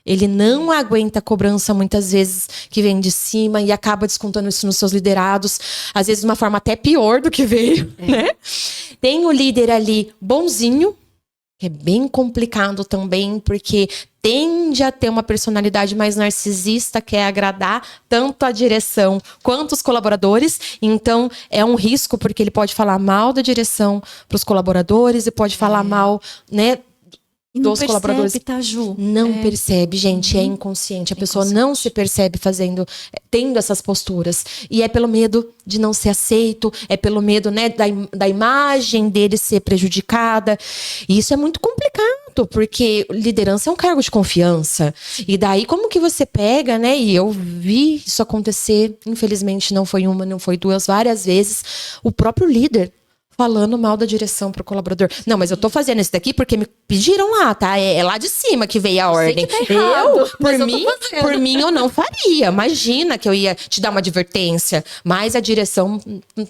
Ele não aguenta a cobrança, muitas vezes, que vem de cima e acaba descontando isso nos seus liderados, às vezes de uma forma até pior do que veio, né? Tem o líder ali bonzinho, que é bem complicado também, porque tende a ter uma personalidade mais narcisista, que é agradar tanto a direção quanto os colaboradores. Então, é um risco, porque ele pode falar mal da direção para os colaboradores e pode falar mal, né? E não dos percebe, colaboradores. tá, Ju? Não percebe, gente, é inconsciente. A pessoa não se percebe tendo essas posturas. E é pelo medo de não ser aceito, é pelo medo, né, da imagem dele ser prejudicada. E isso é muito complicado, porque liderança é um cargo de confiança. E daí, como que você pega, né? E eu vi isso acontecer, infelizmente, não foi uma, não foi duas, várias vezes. O próprio líder falando mal da direção pro colaborador. Não, mas eu tô fazendo esse daqui porque me pediram lá, tá? É lá de cima que veio a ordem. Sei que tá errado, Por mim, eu não faria. Imagina que eu ia te dar uma advertência. Mas a direção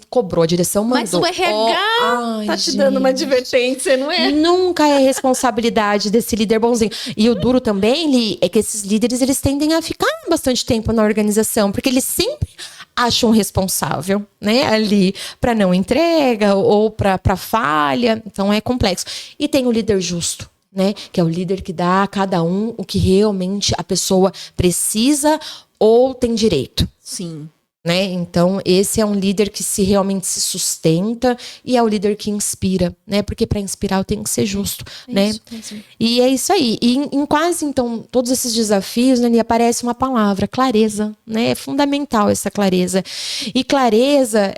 cobrou, a direção mandou. Mas o RH tá te dando uma advertência, não é? Nunca é responsabilidade desse líder bonzinho. E o duro também, Li, é que esses líderes, eles tendem a ficar bastante tempo na organização, porque eles sempre acham um responsável, né, ali para não entrega ou para falha. Então é complexo. E tem o líder justo, né, que é o líder que dá a cada um o que realmente a pessoa precisa ou tem direito. Sim. Né? Então, esse é um líder que realmente se sustenta e é o líder que inspira, né? Porque para inspirar eu tenho que ser justo, né? Isso mesmo. E é isso aí. E em quase, então, todos esses desafios, né, aparece uma palavra, clareza, né? É fundamental essa clareza. E clareza,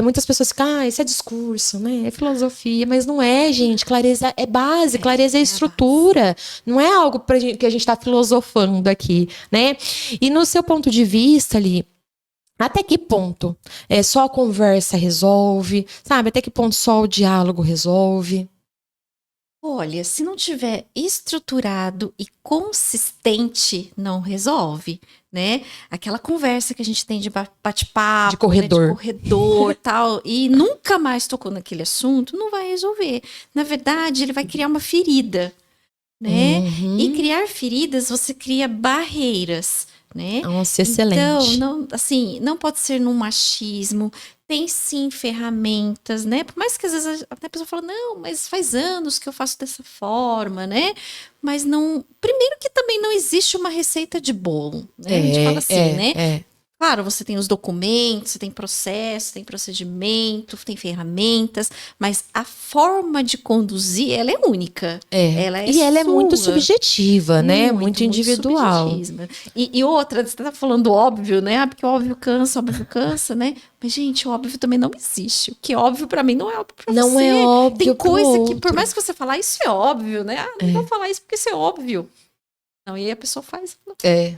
muitas pessoas ficam, isso é discurso, né? É filosofia, mas não é, gente. Clareza é base, clareza é estrutura. Não é algo que a gente está filosofando aqui, né? E no seu ponto de vista ali, até que ponto só a conversa resolve, sabe? Até que ponto só o diálogo resolve? Olha, se não tiver estruturado e consistente, não resolve, né? Aquela conversa que a gente tem de bate-papo, De corredor. Né? De corredor, tal, e nunca mais tocou naquele assunto, não vai resolver. Na verdade, ele vai criar uma ferida, né? Uhum. E criar feridas, você cria barreiras, né? Nossa, excelente. Então, não pode ser num machismo. Tem sim ferramentas, né? Por mais que às vezes a pessoa fala, não, mas faz anos que eu faço dessa forma, né? Mas não. Primeiro que também não existe uma receita de bolo, né? A gente fala assim, né? Claro, você tem os documentos, você tem processo, tem procedimento, tem ferramentas, mas a forma de conduzir, ela é única. Ela é ela é muito sua. subjetiva, né? Muito individual. Subjetiva. E outra, você tá falando óbvio, né? Porque o óbvio cansa, né? Mas, gente, o óbvio também não existe. O que é óbvio pra mim não é óbvio pra você. Não é óbvio. Tem coisa pro que, outro. por mais que você falar, isso é óbvio, né? Não vou falar isso porque isso é óbvio. Não, e aí a pessoa faz.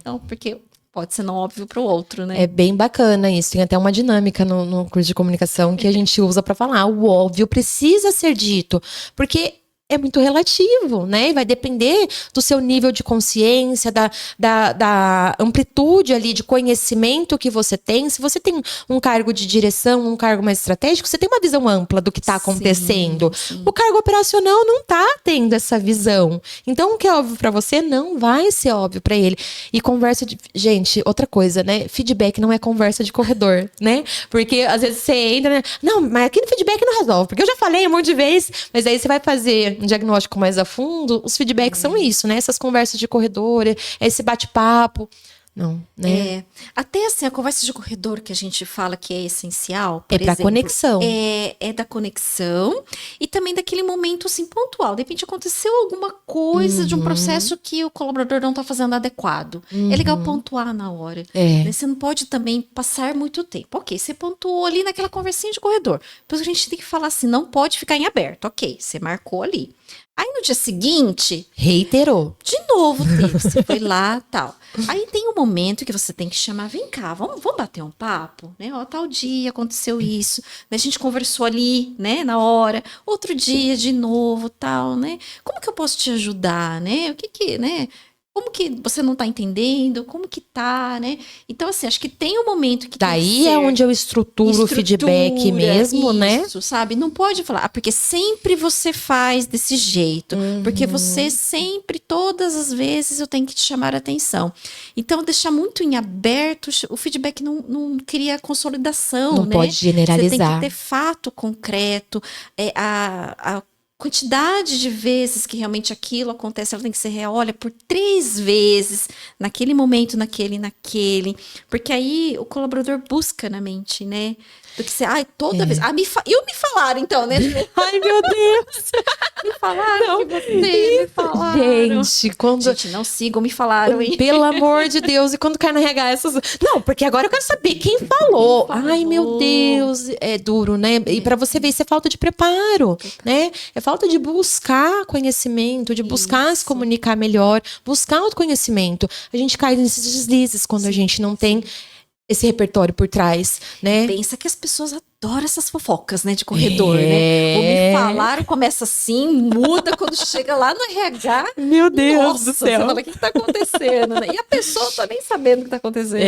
Não, porque pode ser não óbvio para o outro, né? É bem bacana isso. Tem até uma dinâmica no curso de comunicação que a gente usa para falar. O óbvio precisa ser dito, porque é muito relativo, né? Vai depender do seu nível de consciência, da amplitude ali de conhecimento que você tem. Se você tem um cargo de direção, um cargo mais estratégico, você tem uma visão ampla do que está acontecendo. Sim. O cargo operacional não está tendo essa visão. Então, o que é óbvio para você não vai ser óbvio para ele. E conversa de... Gente, outra coisa, né? Feedback não é conversa de corredor, né? Porque às vezes você entra, né? Não, mas aqui no feedback não resolve. Porque eu já falei um monte de vezes, mas aí você vai fazer um diagnóstico mais a fundo, os feedbacks são isso, né? Essas conversas de corredor, esse bate-papo. Não, né? Até assim, a conversa de corredor que a gente fala que é essencial, por pra exemplo, conexão. É da conexão e também daquele momento assim pontual. De repente aconteceu alguma coisa de um processo que o colaborador não está fazendo adequado. É legal pontuar na hora. Né? Você não pode também passar muito tempo. Ok, você pontuou ali naquela conversinha de corredor. Depois a gente tem que falar assim, não pode ficar em aberto. Ok, você marcou ali. Aí no dia seguinte... Reiterou. De novo teve, você foi lá, tal. Aí tem um momento que você tem que chamar, vem cá, vamos bater um papo, né? Ó, tal dia aconteceu isso, né? A gente conversou ali, né, na hora. Outro dia, de novo, tal, né? Como que eu posso te ajudar, né? O que, né? Como que você não tá entendendo? Como que tá, né? Então, assim, acho que tem um momento que daí tem que é onde eu estruturo o feedback mesmo, né? Isso, sabe? Não pode falar, porque sempre você faz desse jeito. Porque você sempre, todas as vezes, eu tenho que te chamar a atenção. Então, deixar muito em aberto, o feedback não cria consolidação, não né? pode generalizar. Você tem que ter fato concreto, a quantidade de vezes que realmente aquilo acontece, ela tem que ser real. Olha, por 3 vezes, naquele momento, naquele. Porque aí o colaborador busca na mente, né? Do que você, toda vez. Me falaram, então, né? Ai, meu Deus! Me falaram que você, me falaram. Gente, não sigam, me falaram, hein? Pelo amor de Deus, e quando cai no RH essas... Não, porque agora eu quero saber quem falou. Ai, meu Deus, é duro, né? E pra você ver, isso é falta de preparo, né? É falta de buscar conhecimento, de buscar se comunicar melhor, buscar autoconhecimento. A gente cai nesses deslizes quando a gente não tem esse repertório por trás, né? Pensa que as pessoas adoro essas fofocas, né, de corredor, né? Ou me falaram, começa assim, muda quando chega lá no RH. Meu Deus Nossa, do céu. você fala, o que tá acontecendo, né? E a pessoa tá nem sabendo o que tá acontecendo.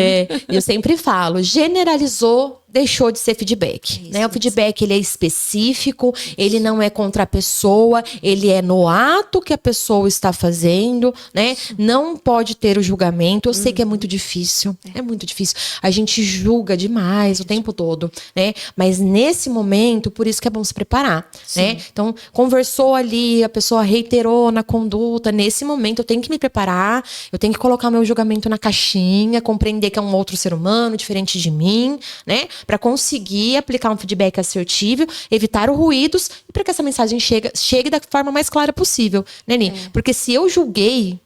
Eu sempre falo, generalizou, deixou de ser feedback, Isso né? O feedback, ele é específico, ele não é contra a pessoa, ele é no ato que a pessoa está fazendo, né? Não pode ter o julgamento. Eu sei que é muito difícil, é muito difícil. A gente julga demais o tempo todo, né? Mas nesse momento, por isso que é bom se preparar, né? Então, conversou ali, a pessoa reiterou na conduta, nesse momento eu tenho que me preparar, eu tenho que colocar meu julgamento na caixinha, compreender que é um outro ser humano, diferente de mim, né? Para conseguir aplicar um feedback assertivo, evitar os ruídos e para que essa mensagem chegue da forma mais clara possível, né, Ni? Porque se eu julguei,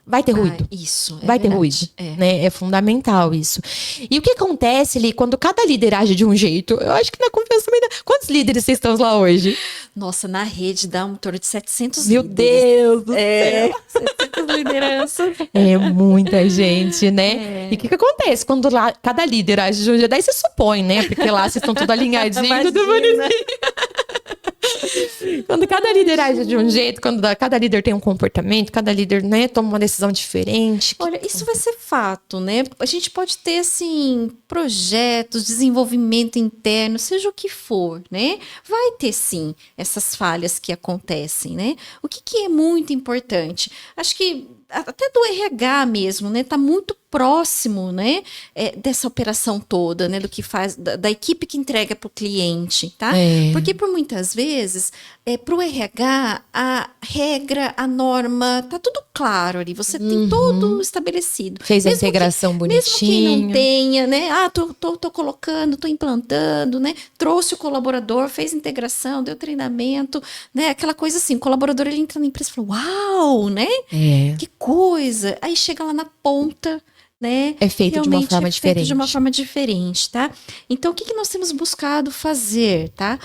vai ter ruído. Isso, Vai ter ruído, né? É fundamental isso. E o que acontece ali quando cada líder age de um jeito? Eu acho que na confiança também dá. Quantos líderes vocês estão lá hoje? Nossa, na rede dá um torno de 700 Meu líderes. Deus do céu! 700 lideranças. É muita gente, né? E o que acontece quando lá cada líder age de um jeito? Daí você supõe, né? Porque lá vocês estão tudo alinhadinho, tudo bonitinho. Quando cada líder age de um jeito, quando cada líder tem um comportamento, cada líder, né, toma uma decisão diferente. Olha, isso vai ser fato, né? A gente pode ter, assim, projetos, desenvolvimento interno, seja o que for, né? Vai ter, sim, essas falhas que acontecem, né? O que é muito importante? Acho que até do RH mesmo, né? Tá muito próximo, né? Dessa operação toda, né? Do que faz, da equipe que entrega para o cliente, tá? Porque por muitas vezes, para o RH, a regra, a norma, tá tudo claro ali. Você tem todo estabelecido. Fez a integração bonitinha. Mesmo quem não tenha, né? Ah, tô colocando, tô implantando, né? Trouxe o colaborador, fez integração, deu treinamento, né? Aquela coisa assim, o colaborador, ele entra na empresa e fala, uau, né? Que coisa. Aí chega lá na ponta, né? É feito de uma forma diferente. Feito de uma forma diferente, tá? Então, o que nós temos buscado fazer, tá?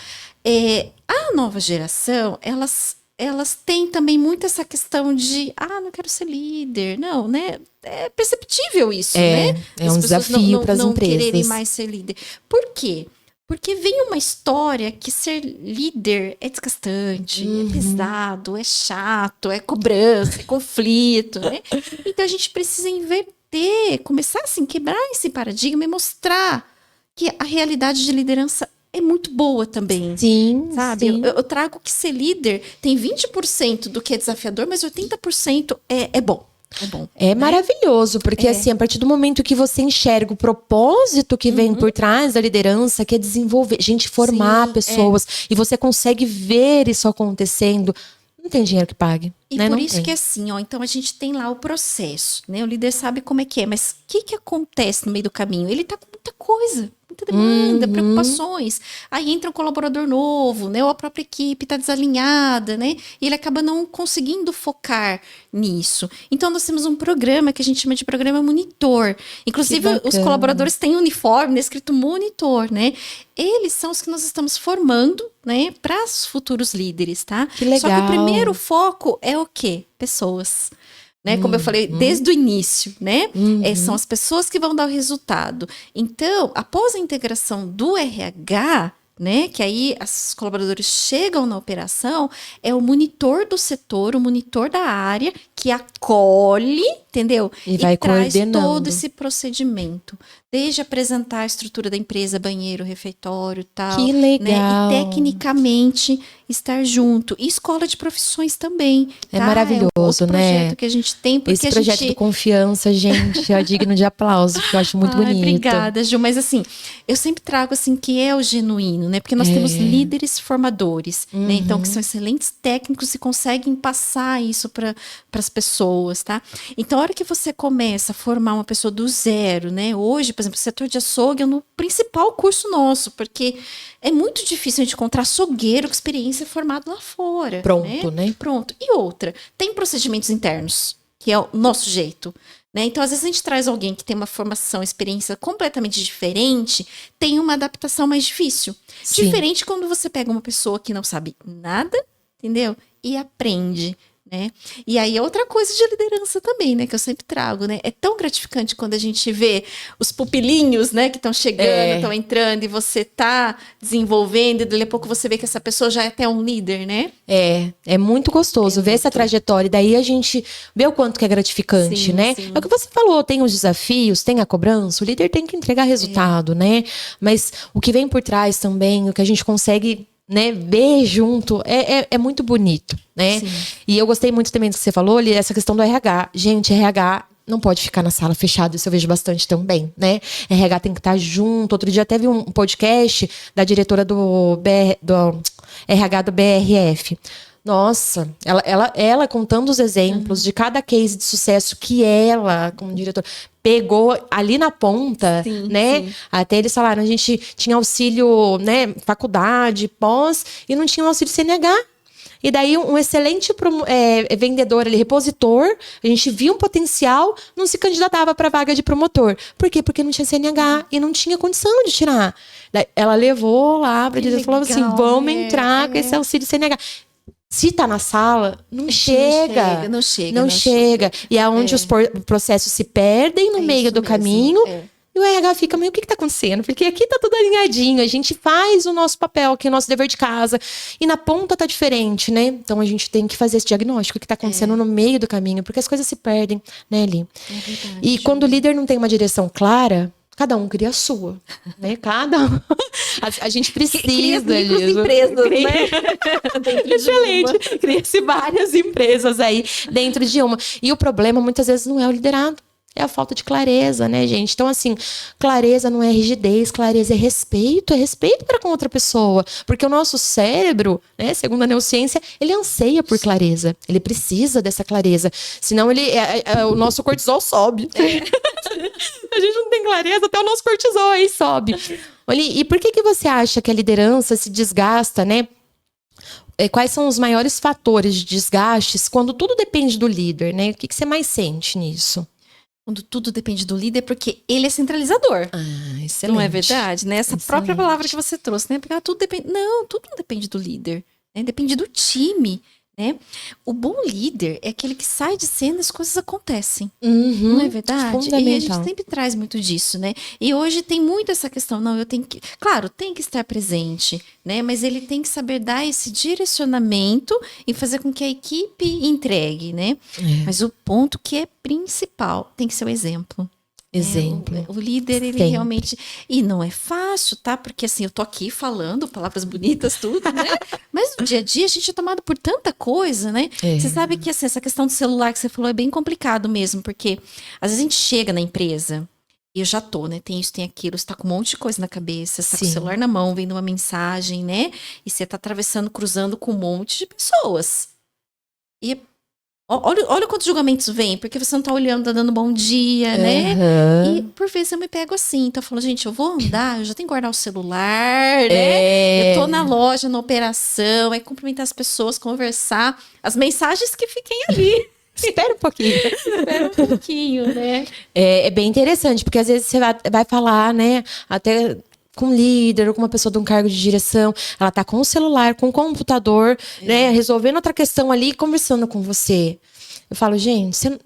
A nova geração, elas têm também muito essa questão de, não quero ser líder. Não, né? É perceptível isso, né? É um desafio para as empresas. Não quererem mais ser líder. Por quê? Porque vem uma história que ser líder é desgastante, é pesado, é chato, é cobrança, é conflito, né? Então a gente precisa inverter, começar assim, quebrar esse paradigma e mostrar que a realidade de liderança é muito boa também. Sim, sabe? sim. Eu trago que ser líder tem 20% do que é desafiador, mas 80% é bom. É bom. É maravilhoso, porque assim, a partir do momento que você enxerga o propósito que vem por trás da liderança, que é desenvolver, formar pessoas, e você consegue ver isso acontecendo, não tem dinheiro que pague. E né? por Não isso tem. que assim, ó, então a gente tem lá o processo, né? O líder sabe como é que é, mas o que acontece no meio do caminho? Ele tá com muita coisa, muita demanda, preocupações. Aí entra um colaborador novo, né? Ou a própria equipe tá desalinhada, né? E ele acaba não conseguindo focar nisso. Então nós temos um programa que a gente chama de programa monitor. Inclusive os colaboradores têm uniforme, né, escrito monitor, né? Eles são os que nós estamos formando, né, para os futuros líderes, tá? Que legal. Só que o primeiro foco é o quê? Pessoas. Né? Como eu falei, desde o início, né? São as pessoas que vão dar o resultado. Então, após a integração do RH, né? Que aí os colaboradores chegam na operação, é o monitor do setor, o monitor da área, que acolhe, entendeu? E vai traz coordenando. todo esse procedimento. Desde apresentar a estrutura da empresa, banheiro, refeitório, tal. Que legal. Né? E tecnicamente estar junto. E escola de profissões também. É tá? maravilhoso, um outro né? projeto que a gente tem. Porque Esse projeto de confiança, gente, é digno de aplauso, que eu acho muito bonito. Obrigada, Ju. Mas assim, eu sempre trago assim que é o genuíno, né? Porque nós temos líderes formadores, né? Então, que são excelentes técnicos e conseguem passar isso para as pessoas, tá? Então, a hora que você começa a formar uma pessoa do zero, né? Hoje, por exemplo, o setor de açougue é no principal curso nosso, porque é muito difícil a gente encontrar açougueiro com experiência formado lá fora. Pronto, né? Pronto. E outra, tem procedimentos internos, que é o nosso jeito. Né? Então, às vezes, a gente traz alguém que tem uma formação, experiência completamente diferente, tem uma adaptação mais difícil. Sim. Diferente quando você pega uma pessoa que não sabe nada, entendeu? E aprende. né? E aí, outra coisa de liderança também, né? Que eu sempre trago, né? É tão gratificante quando a gente vê os pupilinhos, né? Que estão chegando, estão entrando, e você tá desenvolvendo, e daqui a pouco você vê que essa pessoa já é até um líder, né? É muito gostoso ver essa trajetória. E daí a gente vê o quanto que é gratificante, né? Sim. É o que você falou, tem os desafios, tem a cobrança, o líder tem que entregar resultado, né? Mas o que vem por trás também, o que a gente consegue, né, ver junto, é muito bonito, né? Sim. E eu gostei muito também do que você falou, ali, essa questão do RH. Gente, RH não pode ficar na sala fechada, isso eu vejo bastante também, né? RH tem que estar junto. Outro dia teve um podcast da diretora do RH do BRF. Nossa, ela contando os exemplos de cada case de sucesso que ela, como diretora, pegou ali na ponta, né? Sim. Até eles falaram, a gente tinha auxílio, né, faculdade, pós, e não tinha auxílio CNH. E daí um excelente vendedor ali, repositor, a gente viu um potencial, não se candidatava para vaga de promotor. Por quê? Porque não tinha CNH e não tinha condição de tirar. Daí ela levou lá para dizer, falou assim, vamos entrar com esse auxílio CNH. Se tá na sala, não chega. Não chega. E é onde os processos se perdem no meio do caminho. E o RH fica, mas o que tá acontecendo? Porque aqui tá tudo alinhadinho, a gente faz o nosso papel aqui, o nosso dever de casa. E na ponta tá diferente, né? Então a gente tem que fazer esse diagnóstico, o que tá acontecendo no meio do caminho, porque as coisas se perdem, né, Eli? É verdade. E quando o líder não tem uma direção clara, cada um cria a sua, né? Cada um. A gente precisa disso. Empresas, né? Excelente. Cria-se várias empresas aí dentro de uma. E o problema, muitas vezes, não é o liderado. É a falta de clareza, né, gente? Então, assim, clareza não é rigidez, clareza é respeito para com outra pessoa. Porque o nosso cérebro, né, segundo a neurociência, ele anseia por clareza. Ele precisa dessa clareza. Senão, o nosso cortisol sobe. A gente não tem clareza, até o nosso cortisol aí sobe. Olha, e por que você acha que a liderança se desgasta, né? Quais são os maiores fatores de desgastes quando tudo depende do líder, né? O que você mais sente nisso? Quando tudo depende do líder, porque ele é centralizador. Excelente. Não é verdade, né? Essa própria palavra que você trouxe, né? Porque tudo depende. Não, tudo não depende do líder, né? Depende do time, né? O bom líder é aquele que sai de cena e as coisas acontecem. Não é verdade? E a gente sempre traz muito disso, né? E hoje tem muito essa questão, não, eu tenho que... Claro, tem que estar presente, né? Mas ele tem que saber dar esse direcionamento e fazer com que a equipe entregue, né? Mas o ponto que é principal tem que ser o exemplo. O líder, ele realmente... E não é fácil, tá? Porque assim, eu tô aqui falando palavras bonitas, tudo, né? Mas no dia a dia a gente é tomado por tanta coisa, né? Você sabe que assim, essa questão do celular que você falou é bem complicado mesmo, porque às vezes a gente chega na empresa e eu já tô, né? Tem isso, tem aquilo, você tá com um monte de coisa na cabeça, você tá com o celular na mão, vendo uma mensagem, né? E você tá atravessando, cruzando com um monte de pessoas. E olha quantos julgamentos vêm, porque você não tá olhando, tá dando bom dia, né? E por vezes eu me pego assim, então eu falo, gente, eu vou andar, eu já tenho que guardar o celular, né? Eu tô na loja, na operação, aí cumprimentar as pessoas, conversar, as mensagens que fiquem ali. Espera um pouquinho. Espera um pouquinho, né? É bem interessante, porque às vezes você vai falar, né? Até com um líder ou com uma pessoa de um cargo de direção, ela tá com o celular, com o computador, né, resolvendo outra questão ali, conversando com você. Eu falo, gente, você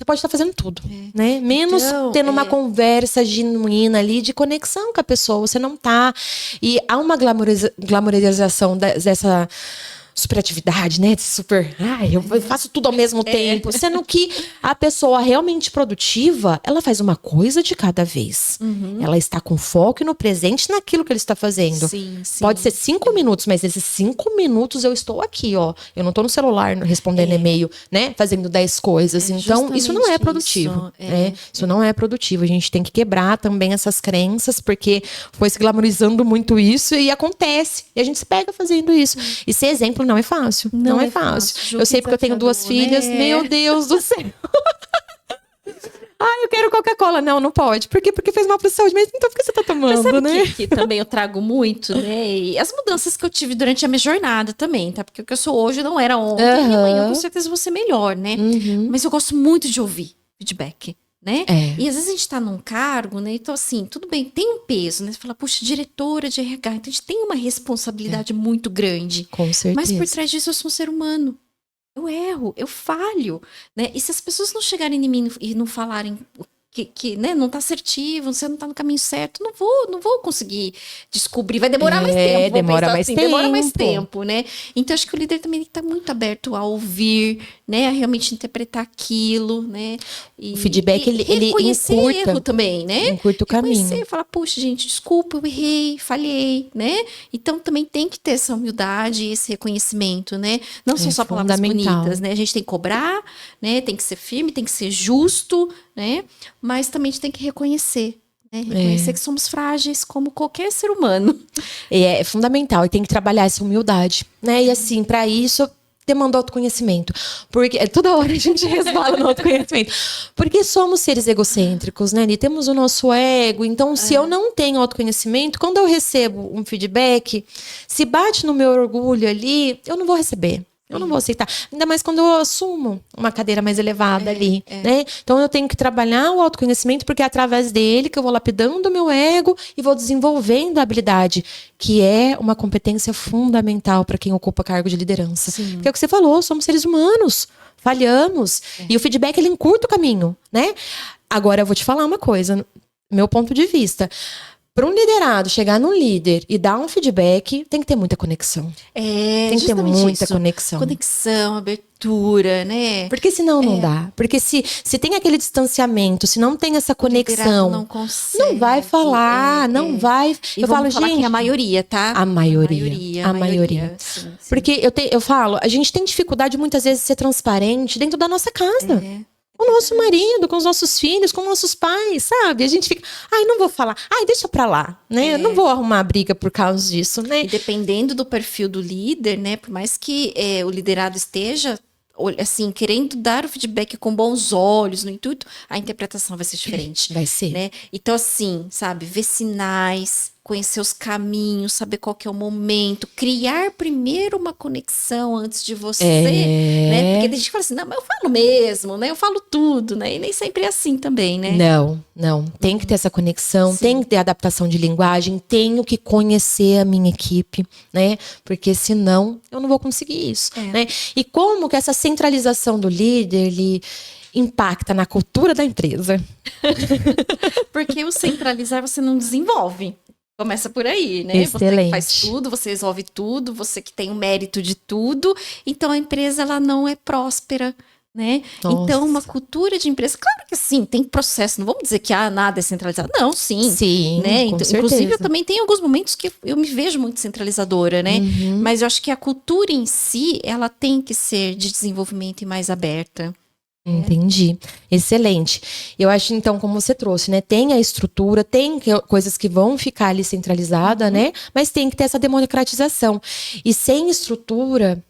pode estar fazendo tudo, né? Menos então, tendo uma conversa genuína ali, de conexão com a pessoa, você não tá. E há uma glamorização dessa superatividade, né? Eu faço tudo ao mesmo tempo. Sendo que a pessoa realmente produtiva, ela faz uma coisa de cada vez. Ela está com foco no presente, naquilo que ele está fazendo. Sim. Pode ser 5 minutos, mas esses 5 minutos eu estou aqui, ó. Eu não estou no celular respondendo e-mail, né? Fazendo 10 coisas. Então, isso não é produtivo. Isso não é produtivo. A gente tem que quebrar também essas crenças, porque foi se glamorizando muito isso e acontece. E a gente se pega fazendo isso. E ser exemplo não é fácil. Não é fácil. Eu sei porque eu tenho 2 filhas. Meu Deus do céu. Eu quero Coca-Cola. Não pode. Por quê? Porque fez mal pra saúde. Mas então por que você tá tomando, mas sabe né? Que também eu trago muito, né? E as mudanças que eu tive durante a minha jornada também, tá? Porque o que eu sou hoje não era ontem. E amanhã eu com certeza vou ser melhor, né? Mas eu gosto muito de ouvir feedback, né? E às vezes a gente tá num cargo, né? Então assim, tudo bem, tem um peso, né? Você fala, puxa, diretora de RH. Então a gente tem uma responsabilidade muito grande. Com certeza. Mas por trás disso eu sou um ser humano. Eu erro, eu falho, né? E se as pessoas não chegarem em mim e não falarem que né, não tá assertivo, você não tá no caminho certo, não vou conseguir descobrir, vai demorar mais tempo, vamos demora pensar mais assim, tempo. demora mais tempo, né? Então acho que o líder também tem que estar muito aberto a ouvir, né, a realmente interpretar aquilo, né? E, O feedback, ele reconhecer encurta, erro também, né? encurta o caminho. Reconhecer, falar, puxa, gente, desculpa, eu errei, falhei, né? Então também tem que ter essa humildade e esse reconhecimento, né? Não são só palavras fundamental. bonitas, né? A gente tem que cobrar, né? Tem que ser firme, tem que ser justo, né? Mas também a gente tem que reconhecer, né? Reconhecer que somos frágeis como qualquer ser humano. É fundamental e tem que trabalhar essa humildade, né? E assim, para isso demanda autoconhecimento. Porque toda hora a gente resvala no autoconhecimento. Porque somos seres egocêntricos, né? E temos o nosso ego. Então, se eu não tenho autoconhecimento, quando eu recebo um feedback, se bate no meu orgulho ali, eu não vou receber. Eu não vou aceitar. Ainda mais quando eu assumo uma cadeira mais elevada ali, né? Então eu tenho que trabalhar o autoconhecimento, porque é através dele que eu vou lapidando o meu ego e vou desenvolvendo a habilidade, que é uma competência fundamental para quem ocupa cargo de liderança. Sim. Porque é o que você falou, somos seres humanos, falhamos. E o feedback, ele encurta o caminho, né? Agora eu vou te falar uma coisa, meu ponto de vista. Para um liderado chegar num líder e dar um feedback, tem que ter muita conexão. Tem que ter muita conexão. Conexão, abertura, né? Porque senão não dá. Porque se tem aquele distanciamento, se não tem essa conexão, não consegue. não vai falar, não vai. E eu falo, falar gente, que é a maioria, tá? A maioria. Sim, sim. Porque eu falo, a gente tem dificuldade muitas vezes de ser transparente dentro da nossa casa. Com o nosso marido, com os nossos filhos, com nossos pais, sabe? A gente fica, não vou falar, deixa pra lá, né? Eu não vou arrumar briga por causa disso, né? E dependendo do perfil do líder, né? Por mais que o liderado esteja, assim, querendo dar o feedback com bons olhos, no intuito, a interpretação vai ser diferente. Vai ser. Né? Então, assim, sabe? Ver sinais, conhecer os caminhos, saber qual que é o momento, criar primeiro uma conexão antes de você, né? Porque tem gente que fala assim, não, mas eu falo mesmo, né? Eu falo tudo, né? E nem sempre é assim também, né? Não. Tem que ter essa conexão, Sim. tem que ter adaptação de linguagem, tenho que conhecer a minha equipe, né? Porque senão eu não vou conseguir isso, né? E como que essa centralização do líder, ele impacta na cultura da empresa? Porque o centralizar você não desenvolve. Começa por aí, né? Excelente. Você que faz tudo, você resolve tudo, você que tem o mérito de tudo. Então, a empresa, ela não é próspera, né? Nossa. Então, uma cultura de empresa... Claro que sim, tem processo. Não vamos dizer que nada é centralizado. Não, sim. Sim, né? com Então, inclusive, certeza. eu também tenho alguns momentos que eu me vejo muito centralizadora, né? Mas eu acho que a cultura em si, ela tem que ser de desenvolvimento e mais aberta. Entendi. Excelente. Eu acho, então, como você trouxe, né? Tem a estrutura, tem coisas que vão ficar ali centralizadas, né? Mas tem que ter essa democratização. E sem estrutura,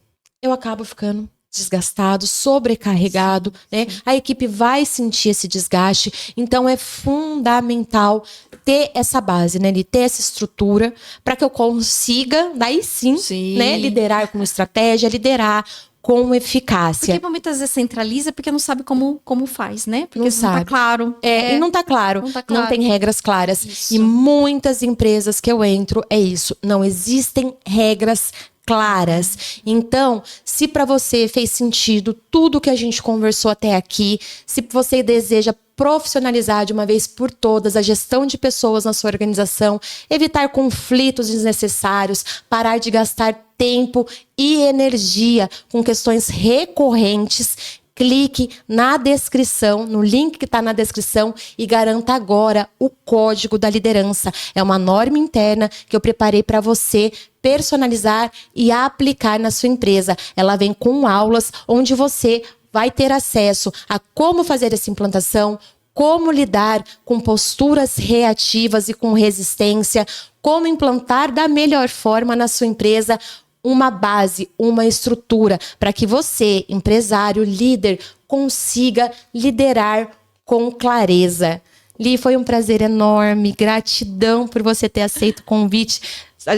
eu acabo ficando desgastado, sobrecarregado, né? A equipe vai sentir esse desgaste. Então, é fundamental ter essa base, né? De ter essa estrutura para que eu consiga, daí sim, né? Liderar com estratégia, liderar com eficácia. Porque muitas vezes centraliza porque não sabe como faz, né? Porque Não não sabe. tá claro. E não tá claro. Não tá claro. Não tem regras claras. Isso. E muitas empresas que eu entro, é isso. Não existem regras claras. Então, se para você fez sentido tudo que a gente conversou até aqui, se você deseja profissionalizar de uma vez por todas a gestão de pessoas na sua organização, evitar conflitos desnecessários, parar de gastar tempo e energia com questões recorrentes, clique na descrição, no link que está na descrição e garanta agora o código da liderança. É uma norma interna que eu preparei para você personalizar e aplicar na sua empresa. Ela vem com aulas onde você vai ter acesso a como fazer essa implantação, como lidar com posturas reativas e com resistência, como implantar da melhor forma na sua empresa uma base, uma estrutura, para que você, empresário, líder, consiga liderar com clareza. Li, foi um prazer enorme, gratidão por você ter aceito o convite.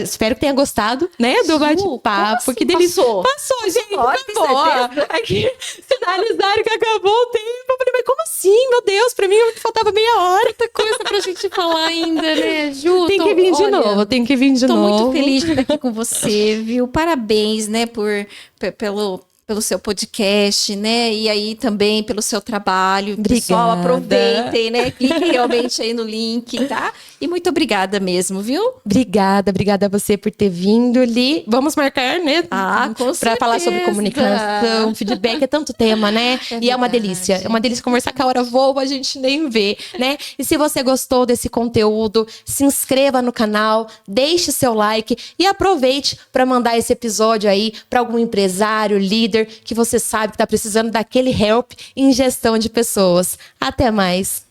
Espero que tenha gostado, né, do bate-papo. Assim, Que delícia. Passou, gente. acabou. Aqui, sinalizaram que acabou o tempo. Eu falei, mas como assim? Meu Deus, pra mim faltava meia hora. Muita coisa pra gente falar ainda, né, Ju? Tem que vir de novo, tem que vir de Tô novo. muito feliz de estar aqui com você, viu? Parabéns, né, pelo pelo seu podcast, né? E aí também pelo seu trabalho. Obrigada. Pessoal, aproveitem, né? Cliquem realmente aí no link, tá? E muito obrigada mesmo, viu? Obrigada a você por ter vindo, Li. Vamos marcar, né? Com Pra falar sobre certeza. comunicação, feedback, é tanto tema, né? E é uma delícia. É uma delícia conversar, que a hora voa, a gente nem vê, né? E se você gostou desse conteúdo, se inscreva no canal, deixe seu like e aproveite para mandar esse episódio aí para algum empresário, líder que você sabe que está precisando daquele help em gestão de pessoas. Até mais.